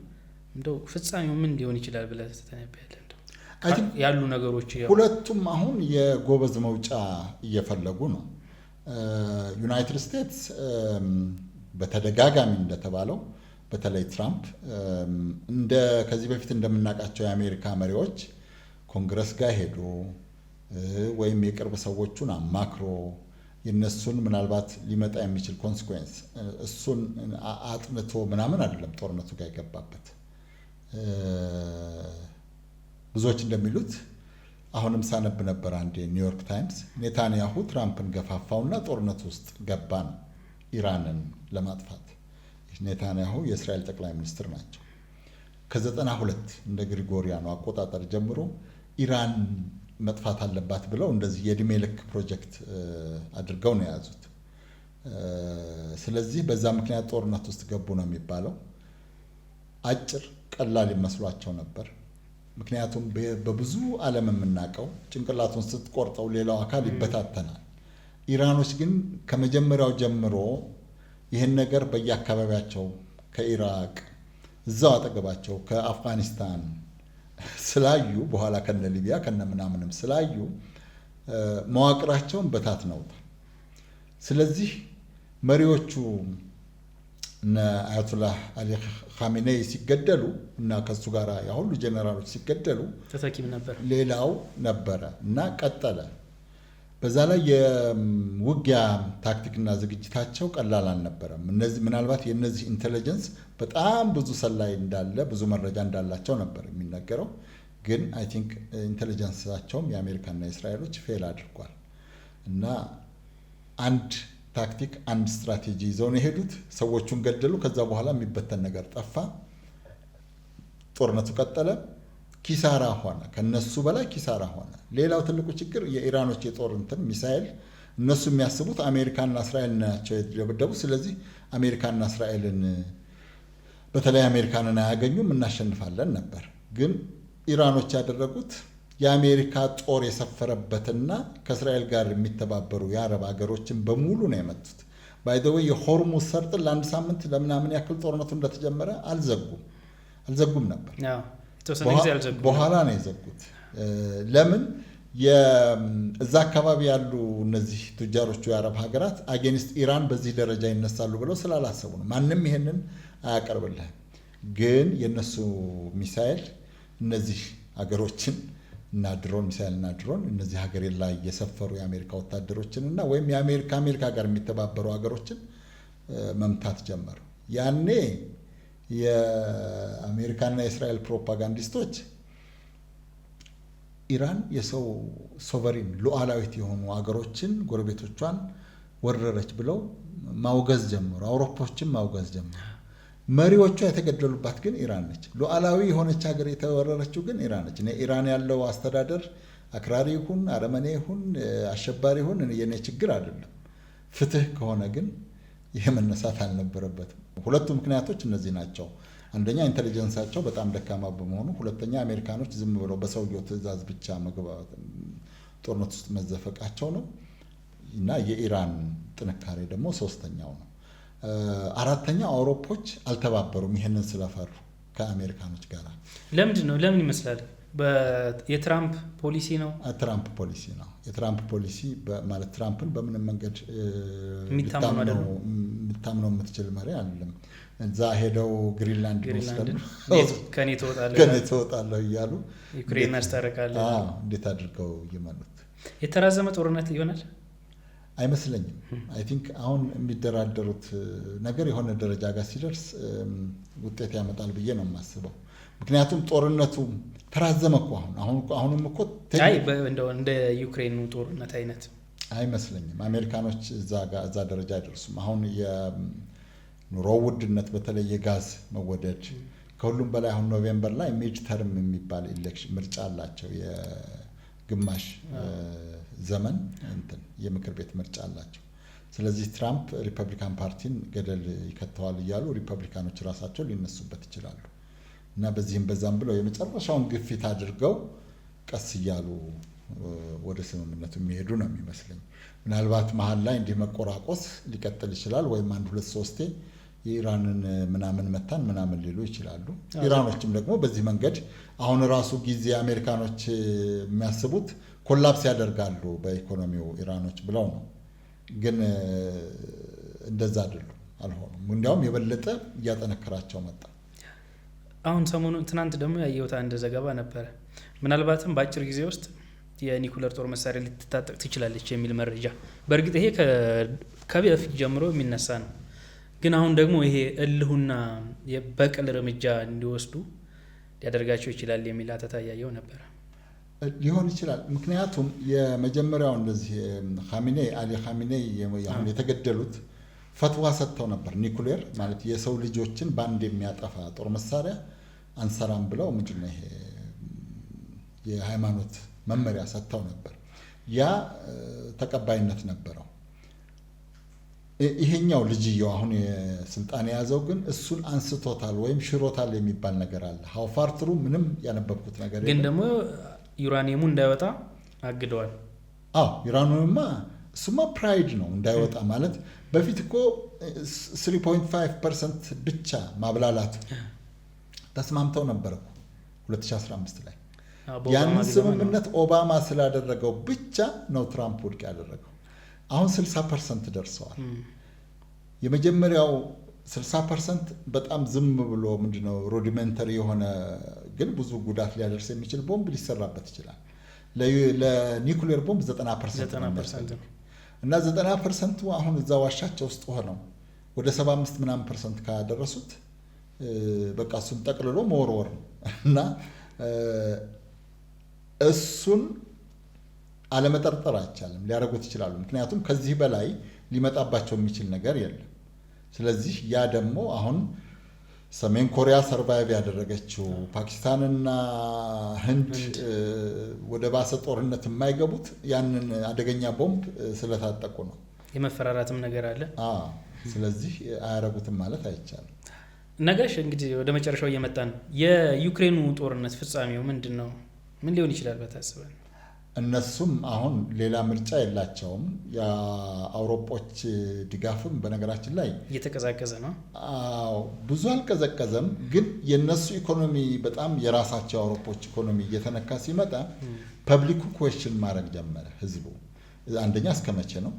እንደው ፍጻሜው ምን ሊሆን ይችላል ብለህ ተተነበያለህ? እንደው ያሉ ነገሮች ሁለቱም አሁን የጎበዝ መውጫ እየፈለጉ ነው። ዩናይትድ ስቴትስ በተደጋጋሚ እንደተባለው በተለይ ትራምፕ ከዚህ በፊት እንደምናውቃቸው የአሜሪካ መሪዎች ኮንግረስ ጋር ሄዶ ወይም የቅርብ ሰዎቹን አማክሮ የነሱን ምናልባት ሊመጣ የሚችል ኮንሲኩዌንስ እሱን አጥንቶ ምናምን አይደለም ጦርነቱ ጋር የገባበት። ብዙዎች እንደሚሉት አሁንም ሳነብ ነበር አንዴ ኒውዮርክ ታይምስ ኔታንያሁ ትራምፕን ገፋፋውና ጦርነቱ ውስጥ ገባ ነው ኢራንን ለማጥፋት። ኔታንያሁ የእስራኤል ጠቅላይ ሚኒስትር ናቸው። ከ92 እንደ ግሪጎሪያኑ አቆጣጠር ጀምሮ ኢራን መጥፋት አለባት ብለው እንደዚህ የእድሜ ልክ ፕሮጀክት አድርገው ነው የያዙት። ስለዚህ በዛ ምክንያት ጦርነት ውስጥ ገቡ ነው የሚባለው። አጭር ቀላል ይመስሏቸው ነበር። ምክንያቱም በብዙ ዓለም የምናውቀው ጭንቅላቱን ስትቆርጠው ሌላው አካል ይበታተናል። ኢራኖች ግን ከመጀመሪያው ጀምሮ ይህን ነገር በየአካባቢያቸው ከኢራቅ እዛው አጠገባቸው ከአፍጋኒስታን ስላዩ በኋላ ከነ ሊቢያ ከነ ምናምንም ስላዩ መዋቅራቸውን በታትነውታል። ስለዚህ መሪዎቹ እነ አያቱላህ አሊ ኻሜኔይ ሲገደሉ እና ከሱ ጋር ያሁሉ ጀነራሎች ሲገደሉ ተተኪም ነበር ሌላው ነበረ እና ቀጠለ። በዛ ላይ የውጊያ ታክቲክና ዝግጅታቸው ቀላል አልነበረም። እነዚህ ምናልባት የነዚህ ኢንተለጀንስ በጣም ብዙ ሰላይ እንዳለ ብዙ መረጃ እንዳላቸው ነበር የሚነገረው። ግን አይ ቲንክ ኢንተለጀንሳቸውም የአሜሪካና የእስራኤሎች ፌል አድርጓል እና አንድ ታክቲክ አንድ ስትራቴጂ ይዘው ነው የሄዱት። ሰዎቹን ገደሉ። ከዛ በኋላ የሚበተን ነገር ጠፋ። ጦርነቱ ቀጠለ። ኪሳራ ሆነ። ከነሱ በላይ ኪሳራ ሆነ። ሌላው ትልቁ ችግር የኢራኖች የጦር ሚሳኤል እነሱ የሚያስቡት አሜሪካና እስራኤል ናቸው የደበደቡ። ስለዚህ አሜሪካና እስራኤልን በተለይ አሜሪካንን አያገኙም እናሸንፋለን ነበር። ግን ኢራኖች ያደረጉት የአሜሪካ ጦር የሰፈረበትና ከእስራኤል ጋር የሚተባበሩ የአረብ ሀገሮችን በሙሉ ነው የመቱት። ባይ ዘ ዌይ የሆርሙዝ ሰርጥን ለአንድ ሳምንት ለምናምን ያክል ጦርነቱ እንደተጀመረ አልዘጉም ነበር። በኋላ ነው የዘጉት። ለምን? እዛ አካባቢ ያሉ እነዚህ ቱጃሮቹ የአረብ ሀገራት አጌንስት ኢራን በዚህ ደረጃ ይነሳሉ ብለው ስላላሰቡ ነው። ማንም ይሄንን አያቀርብልህም። ግን የነሱ ሚሳኤል እነዚህ ሀገሮችን እና ድሮን ሚሳኤል እና ድሮን እነዚህ ሀገር ላይ የሰፈሩ የአሜሪካ ወታደሮችን እና ወይም ከአሜሪካ ጋር የሚተባበሩ ሀገሮችን መምታት ጀመሩ። ያኔ የአሜሪካና የእስራኤል ፕሮፓጋንዲስቶች ኢራን የሰው ሶቨሪን ሉዓላዊት የሆኑ ሀገሮችን ጎረቤቶቿን ወረረች ብለው ማውገዝ ጀመሩ። አውሮፓዎችን ማውገዝ ጀመሩ። መሪዎቿ የተገደሉባት ግን ኢራን ነች። ሉዓላዊ የሆነች ሀገር የተወረረችው ግን ኢራን ነች። ኢራን ያለው አስተዳደር አክራሪ ይሁን አረመኔ ይሁን አሸባሪ ይሁን የኔ ችግር አይደለም። ፍትህ ከሆነ ግን ይሄ መነሳት አልነበረበትም። ሁለቱ ምክንያቶች እነዚህ ናቸው። አንደኛ ኢንተሊጀንሳቸው በጣም ደካማ በመሆኑ፣ ሁለተኛ አሜሪካኖች ዝም ብለው በሰውየው ትዕዛዝ ብቻ ጦርነት ውስጥ መዘፈቃቸው ነው እና የኢራን ጥንካሬ ደግሞ ሶስተኛው ነው። አራተኛው አውሮፖች አልተባበሩም ይሄንን ስለፈሩ ከአሜሪካኖች ጋር። ለምንድን ነው? ለምን ይመስላል? የትራምፕ ፖሊሲ ነው። ትራምፕ ፖሊሲ ነው። የትራምፕ ፖሊሲ ማለት ትራምፕን በምንም መንገድ የምታምነው የምትችል መሪ አይደለም። እዛ ሄደው ግሪንላንድ ከኔ ትወጣለህ እያሉ ዩክሬን አስታርቃለሁ እንዴት አድርገው ይመኑት። የተራዘመ ጦርነት ይሆናል አይመስለኝም። አይ ቲንክ አሁን የሚደራደሩት ነገር የሆነ ደረጃ ጋር ሲደርስ ውጤት ያመጣል ብዬ ነው የማስበው። ምክንያቱም ጦርነቱ ተራዘመ እኮ አሁንም እኮ እንደ ዩክሬኑ ጦርነት አይነት አይመስለኝም። አሜሪካኖች እዛ ደረጃ አይደርሱም። አሁን የኑሮ ውድነት፣ በተለይ የጋዝ መወደድ፣ ከሁሉም በላይ አሁን ኖቬምበር ላይ ሚድ ተርም የሚባል ኢሌክሽን ምርጫ አላቸው። የግማሽ ዘመን የምክር ቤት ምርጫ አላቸው። ስለዚህ ትራምፕ ሪፐብሊካን ፓርቲን ገደል ይከተዋል እያሉ ሪፐብሊካኖች ራሳቸው ሊነሱበት ይችላሉ እና በዚህም በዛም ብለው የመጨረሻውን ግፊት አድርገው ቀስ እያሉ ወደ ስምምነቱ የሚሄዱ ነው የሚመስለኝ። ምናልባት መሀል ላይ እንዲህ መቆራቆስ ሊቀጥል ይችላል፣ ወይም 1 2 3 የኢራንን ምናምን መታን ምናምን ሊሉ ይችላሉ። ኢራኖችም ደግሞ በዚህ መንገድ አሁን ራሱ ጊዜ አሜሪካኖች የሚያስቡት ኮላፕስ ያደርጋሉ በኢኮኖሚው ኢራኖች ብለው ነው። ግን እንደዛ አይደሉም፣ አልሆኑም። እንዲያውም የበለጠ እያጠነከራቸው መጣ። አሁን ሰሞኑን ትናንት ደግሞ ያየሁት አንድ ዘገባ ነበረ። ምናልባትም በአጭር ጊዜ ውስጥ የኒኩለር ጦር መሳሪያ ልትታጠቅ ትችላለች የሚል መረጃ። በእርግጥ ይሄ ከበፊት ጀምሮ የሚነሳ ነው። ግን አሁን ደግሞ ይሄ እልሁና የበቀል እርምጃ እንዲወስዱ ሊያደርጋቸው ይችላል የሚል አተታ ያየው ነበረ። ሊሆን ይችላል። ምክንያቱም የመጀመሪያው እንደዚህ አሊ ኻሜኔይ አሁን የተገደሉት ፈትዋ ሰጥተው ነበር። ኒኩሌር ማለት የሰው ልጆችን በአንድ የሚያጠፋ ጦር መሳሪያ አንሰራም ብለው ምንድነው ይሄ የሃይማኖት መመሪያ ሰጥተው ነበር። ያ ተቀባይነት ነበረው። ይሄኛው ልጅየው አሁን የስልጣን የያዘው ግን እሱን አንስቶታል ወይም ሽሮታል የሚባል ነገር አለ። ሀውፋር ትሩ ምንም ያነበብኩት ነገር ግን ደግሞ ዩራኒየሙ እንዳይወጣ አግደዋል። ዩራኒየሙማ እሱማ ፕራይድ ነው እንዳይወጣ ማለት። በፊት እኮ 3.5% ብቻ ማብላላቱ ተስማምተው ነበር እኮ 2015 ላይ። ያንን ስምምነት ኦባማ ስላደረገው ብቻ ነው ትራምፕ ውድቅ ያደረገው። አሁን 60% ደርሰዋል። የመጀመሪያው 60% በጣም ዝም ብሎ ምንድነው ሩዲሜንተሪ የሆነ ግን ብዙ ጉዳት ሊያደርስ የሚችል ቦምብ ሊሰራበት ይችላል። ለኒኩሌር ቦምብ 90% እና 90% አሁን እዛ ዋሻቸው ውስጥ ሆነው ወደ 75 ምናምን% ካደረሱት በቃ እሱን ጠቅልሎ መወርወር ነው እና እሱን አለመጠርጠር አይቻልም። ሊያደርጉት ይችላሉ። ምክንያቱም ከዚህ በላይ ሊመጣባቸው የሚችል ነገር የለም። ስለዚህ ያ ደግሞ አሁን ሰሜን ኮሪያ ሰርቫይቭ ያደረገችው ፓኪስታንና ህንድ ወደ ባሰ ጦርነት የማይገቡት ያንን አደገኛ ቦምብ ስለታጠቁ ነው። የመፈራራትም ነገር አለ። ስለዚህ አያረጉትም ማለት አይቻልም። ነጋሽ እንግዲህ ወደ መጨረሻው እየመጣን የዩክሬኑ ጦርነት ፍጻሜው ምንድን ነው? ምን ሊሆን ይችላል በታስበን? እነሱም አሁን ሌላ ምርጫ የላቸውም። የአውሮጶች ድጋፍም በነገራችን ላይ እየተቀዛቀዘ ነው። ብዙ አልቀዘቀዘም፣ ግን የነሱ ኢኮኖሚ በጣም የራሳቸው አውሮጶች ኢኮኖሚ እየተነካ ሲመጣ ፐብሊኩ ኩዌስችን ማድረግ ጀመረ። ህዝቡ አንደኛ እስከ መቼ ነው?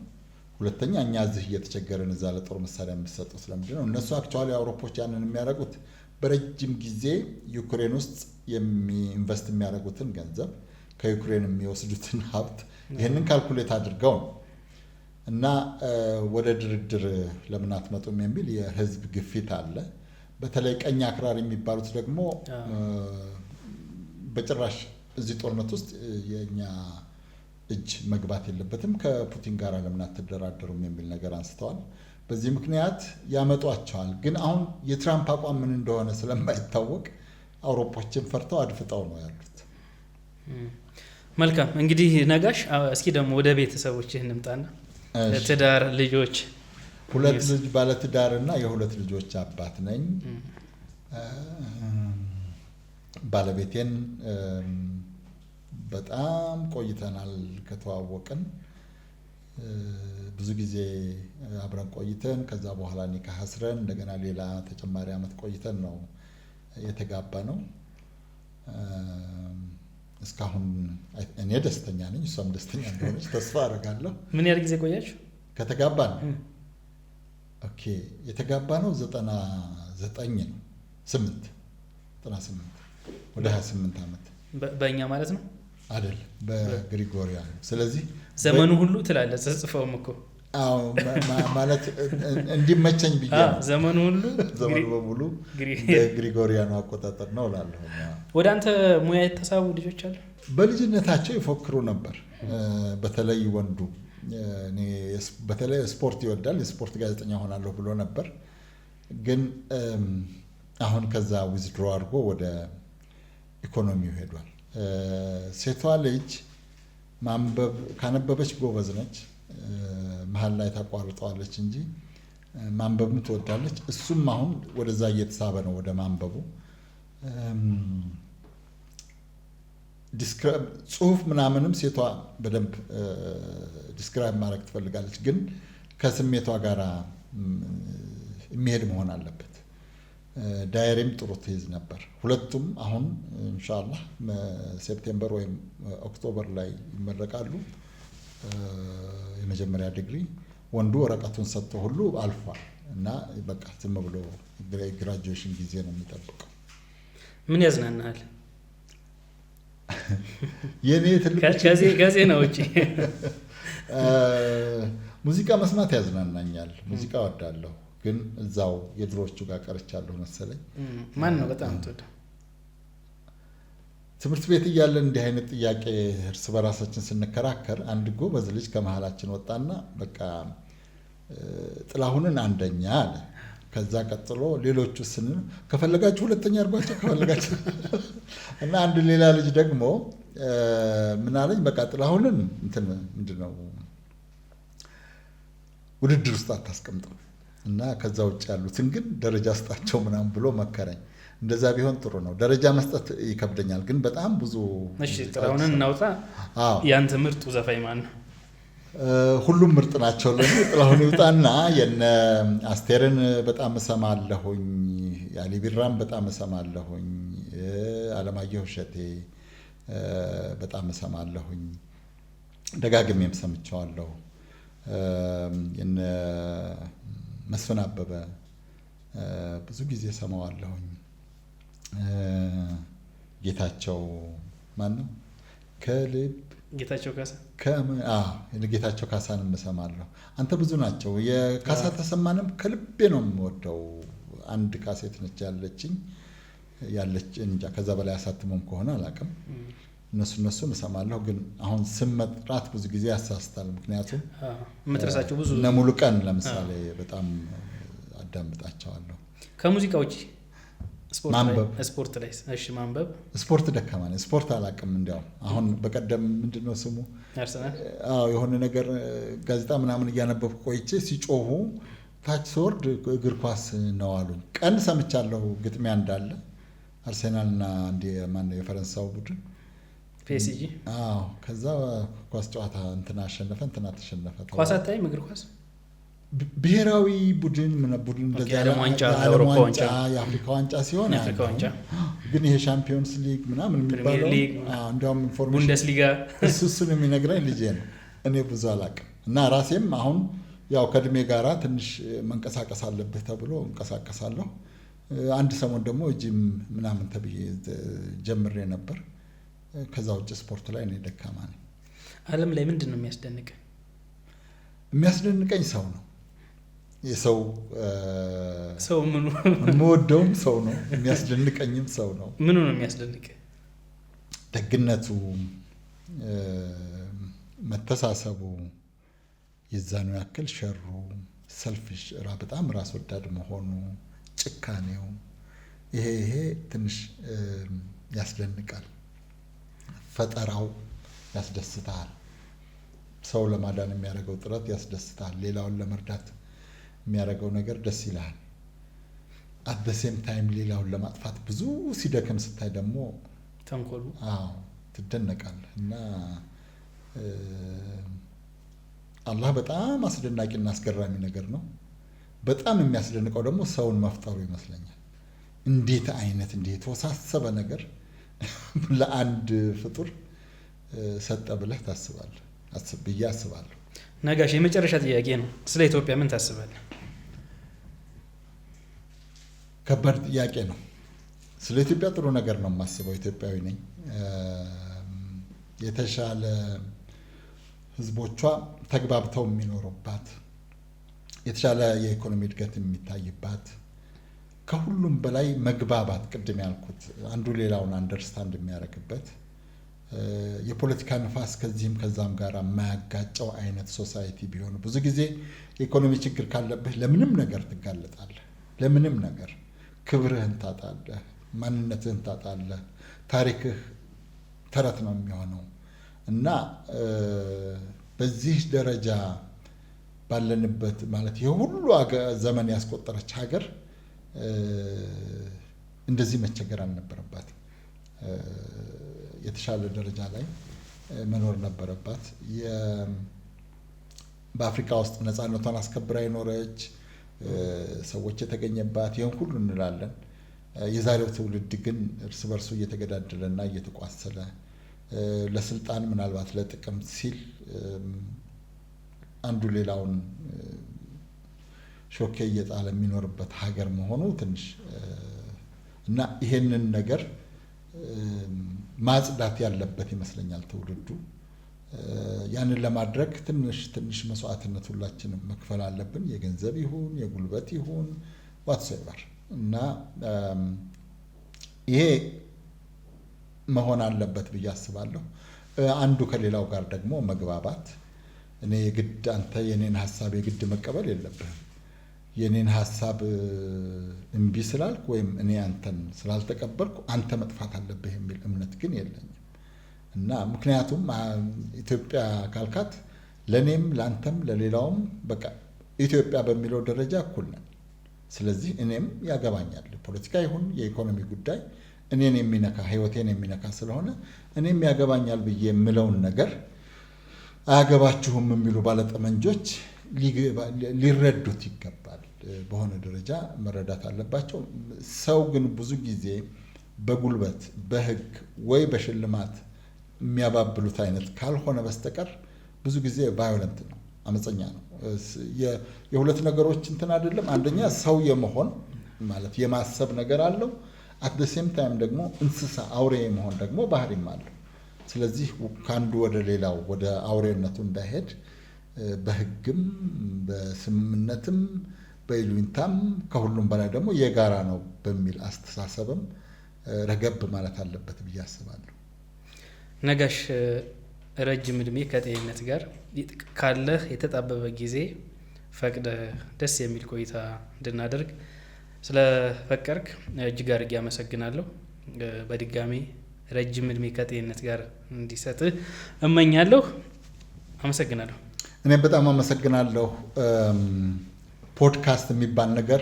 ሁለተኛ እኛ እዚህ እየተቸገረን እዛ ለጦር መሳሪያ የሚሰጡት ስለምንድን ነው? እነሱ አክቹዋሊ አውሮጶች ያንን የሚያደርጉት በረጅም ጊዜ ዩክሬን ውስጥ ኢንቨስት የሚያደርጉትን ገንዘብ ከዩክሬን የሚወስዱትን ሀብት ይህንን ካልኩሌት አድርገው ነው እና ወደ ድርድር ለምን አትመጡም የሚል የህዝብ ግፊት አለ። በተለይ ቀኝ አክራሪ የሚባሉት ደግሞ በጭራሽ እዚህ ጦርነት ውስጥ የእኛ እጅ መግባት የለበትም፣ ከፑቲን ጋር ለምን አትደራደሩም የሚል ነገር አንስተዋል። በዚህ ምክንያት ያመጧቸዋል። ግን አሁን የትራምፕ አቋም ምን እንደሆነ ስለማይታወቅ አውሮፖችን ፈርተው አድፍጠው ነው ያሉት። መልካም እንግዲህ ነጋሽ፣ እስኪ ደግሞ ወደ ቤተሰቦችህ እንምጣና ትዳር፣ ልጆች ሁለት ልጅ ባለትዳርና የሁለት ልጆች አባት ነኝ። ባለቤቴን በጣም ቆይተናል ከተዋወቅን። ብዙ ጊዜ አብረን ቆይተን ከዛ በኋላ ኒካህ አስረን እንደገና ሌላ ተጨማሪ ዓመት ቆይተን ነው የተጋባ ነው። እስካሁን እኔ ደስተኛ ነኝ፣ እሷም ደስተኛ እንደሆነች ተስፋ አደርጋለሁ። ምን ያህል ጊዜ ቆያችሁ ከተጋባን? ኦኬ የተጋባ ነው 98 ነው 98 ወደ 28 ዓመት በእኛ ማለት ነው አይደል? በግሪጎሪያን። ስለዚህ ዘመኑ ሁሉ ትላለህ ጽፈውም እኮ ማለት እንዲመቸኝ ብዬ ነው። ዘመኑ ሁሉ ዘመኑ በሙሉ ግሪጎሪያኑ አቆጣጠር ነው እላለሁ። ወደ አንተ ሙያ የተሳቡ ልጆች አሉ? በልጅነታቸው ይፎክሩ ነበር። በተለይ ወንዱ በተለይ ስፖርት ይወዳል። የስፖርት ጋዜጠኛ ሆናለሁ ብሎ ነበር። ግን አሁን ከዛ ዊዝድሮ አድርጎ ወደ ኢኮኖሚው ሄዷል። ሴቷ ልጅ ማንበብ ካነበበች ጎበዝ ነች። መሀል ላይ ታቋርጠዋለች እንጂ ማንበብም ትወዳለች። እሱም አሁን ወደዛ እየተሳበ ነው ወደ ማንበቡ። ጽሁፍ ምናምንም ሴቷ በደንብ ዲስክራይብ ማድረግ ትፈልጋለች፣ ግን ከስሜቷ ጋር የሚሄድ መሆን አለበት። ዳይሪም ጥሩ ትይዝ ነበር። ሁለቱም አሁን ኢንሻአላህ ሴፕቴምበር ወይም ኦክቶበር ላይ ይመረቃሉ። የመጀመሪያ ዲግሪ ወንዱ ወረቀቱን ሰጥቶ ሁሉ አልፏል እና በቃ ዝም ብሎ ግራጁዌሽን ጊዜ ነው የሚጠብቀው። ምን ያዝናናል? የኔ ትልቁ ጋዜና ውጪ ሙዚቃ መስማት ያዝናናኛል። ሙዚቃ እወዳለሁ፣ ግን እዛው የድሮዎቹ ጋር ቀርቻለሁ መሰለኝ። ማን ነው በጣም ትወደው? ትምህርት ቤት እያለን እንዲህ አይነት ጥያቄ እርስ በራሳችን ስንከራከር አንድ ጎበዝ ልጅ ከመሀላችን ወጣና በቃ ጥላሁንን አንደኛ አለ። ከዛ ቀጥሎ ሌሎቹ ከፈለጋችሁ ሁለተኛ አድርጓቸው ከፈለጋችሁ እና አንድ ሌላ ልጅ ደግሞ ምን አለኝ፣ በቃ ጥላሁንን ምንድነው ውድድር ውስጥ አታስቀምጠው እና ከዛ ውጭ ያሉትን ግን ደረጃ ስጣቸው ምናምን ብሎ መከረኝ። እንደዛ ቢሆን ጥሩ ነው። ደረጃ መስጠት ይከብደኛል፣ ግን በጣም ብዙ። እሺ ጥላሁንን እናውጣ። ያንተ ምርጡ ዘፋኝ ማን ነው? ሁሉም ምርጥ ናቸው ለኔ። ጥላሁን ይውጣና የነ አስቴርን በጣም እሰማለሁኝ፣ የአሊ ቢራን በጣም እሰማለሁኝ፣ አለማየሁ እሸቴ በጣም እሰማለሁኝ፣ ደጋግሜም ሰምቸዋለሁ። የነ መስፍን አበበ ብዙ ጊዜ ሰማዋለሁኝ። ጌታቸው ማን ነው? ከልብ ጌታቸው ካሳ ጌታቸው ካሳንም እሰማለሁ። አንተ ብዙ ናቸው። የካሳ ተሰማንም ከልቤ ነው የምወደው። አንድ ካሴት ነች ያለች እንጃ ከዛ በላይ አሳትሞም ከሆነ አላውቅም። እነሱን እሰማለሁ፣ ግን አሁን ስም መጥራት ብዙ ጊዜ ያሳስታል። ምክንያቱም የምትረሳቸው ብዙ እነ ሙሉቀን ለምሳሌ በጣም አዳምጣቸዋለሁ። ከሙዚቃ ውጪ ማንበብ፣ ስፖርት ላይ? እሺ ማንበብ። ስፖርት ደካማ ነኝ። ስፖርት አላውቅም። እንዲያውም አሁን በቀደም ምንድነው ስሙ አርሰናል የሆነ ነገር ጋዜጣ ምናምን እያነበብኩ ቆይቼ ሲጮሁ ታች ስወርድ እግር ኳስ ነው አሉኝ። ቀን ሰምቻለሁ ግጥሚያ እንዳለ አርሰናልና ማነው የፈረንሳው ቡድን ፒኤስጂ። ከዛ ኳስ ጨዋታ እንትና አሸነፈ እንትና ተሸነፈ። ኳስ አታይም? እግር ኳስ ብሔራዊ ቡድን እንደዚህ የዓለም ዋንጫ፣ የአፍሪካ ዋንጫ ሲሆን ግን ይሄ ሻምፒዮንስ ሊግ ምናምን የሚባለው እንዲያውም ኢንፎርሜሽን ቡንደስሊጋ እሱን የሚነግረኝ ልጄ ነው። እኔ ብዙ አላውቅም። እና ራሴም አሁን ያው ከእድሜ ጋራ ትንሽ መንቀሳቀስ አለብህ ተብሎ እንቀሳቀሳለሁ። አንድ ሰሞን ደግሞ ጂም ምናምን ተብዬ ጀምሬ ነበር። ከዛ ውጭ ስፖርት ላይ እኔ ደካማ ነኝ። ዓለም ላይ ምንድን ነው የሚያስደንቅ? የሚያስደንቀኝ ሰው ነው። የሰው ምኑ? የምወደውም ሰው ነው፣ የሚያስደንቀኝም ሰው ነው። ምኑ ነው የሚያስደንቅ? ደግነቱ፣ መተሳሰቡ፣ የዛኑ ያክል ሸሩ፣ ሰልፊሽ በጣም ራስ ወዳድ መሆኑ፣ ጭካኔው፣ ይሄ ትንሽ ያስደንቃል። ፈጠራው ያስደስታል። ሰው ለማዳን የሚያደርገው ጥረት ያስደስታል። ሌላውን ለመርዳት የሚያደርገው ነገር ደስ ይልሃል። አት ዘ ሴም ታይም ሌላውን ለማጥፋት ብዙ ሲደክም ስታይ ደግሞ ተንኮሉ ትደነቃለህ። እና አላህ በጣም አስደናቂና አስገራሚ ነገር ነው። በጣም የሚያስደንቀው ደግሞ ሰውን መፍጠሩ ይመስለኛል። እንዴት አይነት የተወሳሰበ ነገር ለአንድ ፍጡር ሰጠ ብለህ ታስባለህ ብዬ አስባለሁ። ነጋሽ፣ የመጨረሻ ጥያቄ ነው። ስለ ኢትዮጵያ ምን ታስባለህ? ከባድ ጥያቄ ነው። ስለ ኢትዮጵያ ጥሩ ነገር ነው የማስበው። ኢትዮጵያዊ ነኝ። የተሻለ ህዝቦቿ ተግባብተው የሚኖሩባት፣ የተሻለ የኢኮኖሚ እድገት የሚታይባት፣ ከሁሉም በላይ መግባባት፣ ቅድም ያልኩት አንዱ ሌላውን አንደርስታንድ የሚያደርግበት፣ የፖለቲካ ንፋስ ከዚህም ከዛም ጋር የማያጋጨው አይነት ሶሳይቲ ቢሆኑ። ብዙ ጊዜ የኢኮኖሚ ችግር ካለብህ ለምንም ነገር ትጋለጣለህ። ለምንም ነገር ክብርህን ታጣለህ፣ ማንነትህን ታጣለህ፣ ታሪክህ ተረት ነው የሚሆነው። እና በዚህ ደረጃ ባለንበት ማለት የሁሉ ዘመን ያስቆጠረች ሀገር እንደዚህ መቸገር አልነበረባትም። የተሻለ ደረጃ ላይ መኖር ነበረባት። በአፍሪካ ውስጥ ነፃነቷን አስከብራ የኖረች ሰዎች የተገኘባት ይህን ሁሉ እንላለን። የዛሬው ትውልድ ግን እርስ በርሱ እየተገዳደለና እየተቋሰለ ለስልጣን ምናልባት ለጥቅም ሲል አንዱ ሌላውን ሾኬ እየጣለ የሚኖርበት ሀገር መሆኑ ትንሽ እና ይሄንን ነገር ማጽዳት ያለበት ይመስለኛል ትውልዱ። ያንን ለማድረግ ትንሽ መስዋዕትነት ሁላችንም መክፈል አለብን። የገንዘብ ይሁን የጉልበት ይሁን ዋትሶኤቨር። እና ይሄ መሆን አለበት ብዬ አስባለሁ። አንዱ ከሌላው ጋር ደግሞ መግባባት። እኔ የግድ አንተ የኔን ሀሳብ የግድ መቀበል የለብህም። የኔን ሀሳብ እምቢ ስላልክ ወይም እኔ አንተን ስላልተቀበልኩ አንተ መጥፋት አለብህ የሚል እምነት ግን የለኝም። እና ምክንያቱም ኢትዮጵያ ካልካት ለኔም ለአንተም ለሌላውም በቃ ኢትዮጵያ በሚለው ደረጃ እኩል ነን። ስለዚህ እኔም ያገባኛል። ፖለቲካ ይሁን የኢኮኖሚ ጉዳይ እኔን የሚነካ ህይወቴን የሚነካ ስለሆነ እኔም ያገባኛል ብዬ የምለውን ነገር አያገባችሁም የሚሉ ባለጠመንጆች ሊረዱት ይገባል። በሆነ ደረጃ መረዳት አለባቸው። ሰው ግን ብዙ ጊዜ በጉልበት በህግ ወይ በሽልማት የሚያባብሉት አይነት ካልሆነ በስተቀር ብዙ ጊዜ ቫዮለንት ነው፣ አመፀኛ ነው። የሁለት ነገሮች እንትን አይደለም። አንደኛ ሰው የመሆን ማለት የማሰብ ነገር አለው። አት ዘ ሴም ታይም ደግሞ እንስሳ አውሬ የመሆን ደግሞ ባህሪም አለው። ስለዚህ ከአንዱ ወደ ሌላው ወደ አውሬነቱ እንዳይሄድ በህግም በስምምነትም በይሉኝታም ከሁሉም በላይ ደግሞ የጋራ ነው በሚል አስተሳሰብም ረገብ ማለት አለበት ብዬ አስባለሁ። ነጋሽ፣ ረጅም እድሜ ከጤንነት ጋር ካለህ የተጣበበ ጊዜ ፈቅደ ደስ የሚል ቆይታ እንድናደርግ ስለፈቀርክ እጅግ አድርጌ አመሰግናለሁ። በድጋሚ ረጅም እድሜ ከጤንነት ጋር እንዲሰጥህ እመኛለሁ። አመሰግናለሁ። እኔም በጣም አመሰግናለሁ። ፖድካስት የሚባል ነገር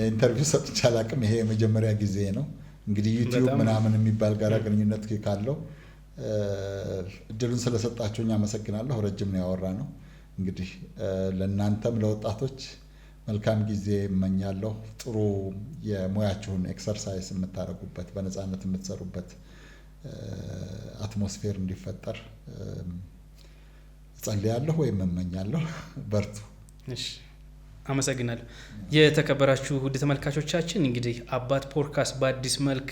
ኢንተርቪው ሰጥቼ አላውቅም። ይሄ የመጀመሪያ ጊዜ ነው። እንግዲህ ዩቲዩብ ምናምን የሚባል ጋር ግንኙነት ካለው እድሉን ስለሰጣችሁኝ አመሰግናለሁ። ረጅም ነው ያወራ ነው። እንግዲህ ለእናንተም ለወጣቶች መልካም ጊዜ እመኛለሁ። ጥሩ የሙያችሁን ኤክሰርሳይዝ የምታደርጉበት በነፃነት የምትሰሩበት አትሞስፌር እንዲፈጠር ጸልያለሁ ወይም እመኛለሁ። በርቱ። እሺ፣ አመሰግናለሁ። የተከበራችሁ ውድ ተመልካቾቻችን እንግዲህ አባት ፖድካስት በአዲስ መልክ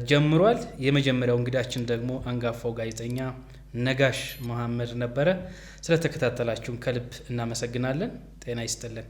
ጀምሯል። የመጀመሪያው እንግዳችን ደግሞ አንጋፋው ጋዜጠኛ ነጋሽ መሐመድ ነበረ። ስለተከታተላችሁን ከልብ እናመሰግናለን። ጤና ይስጥልን።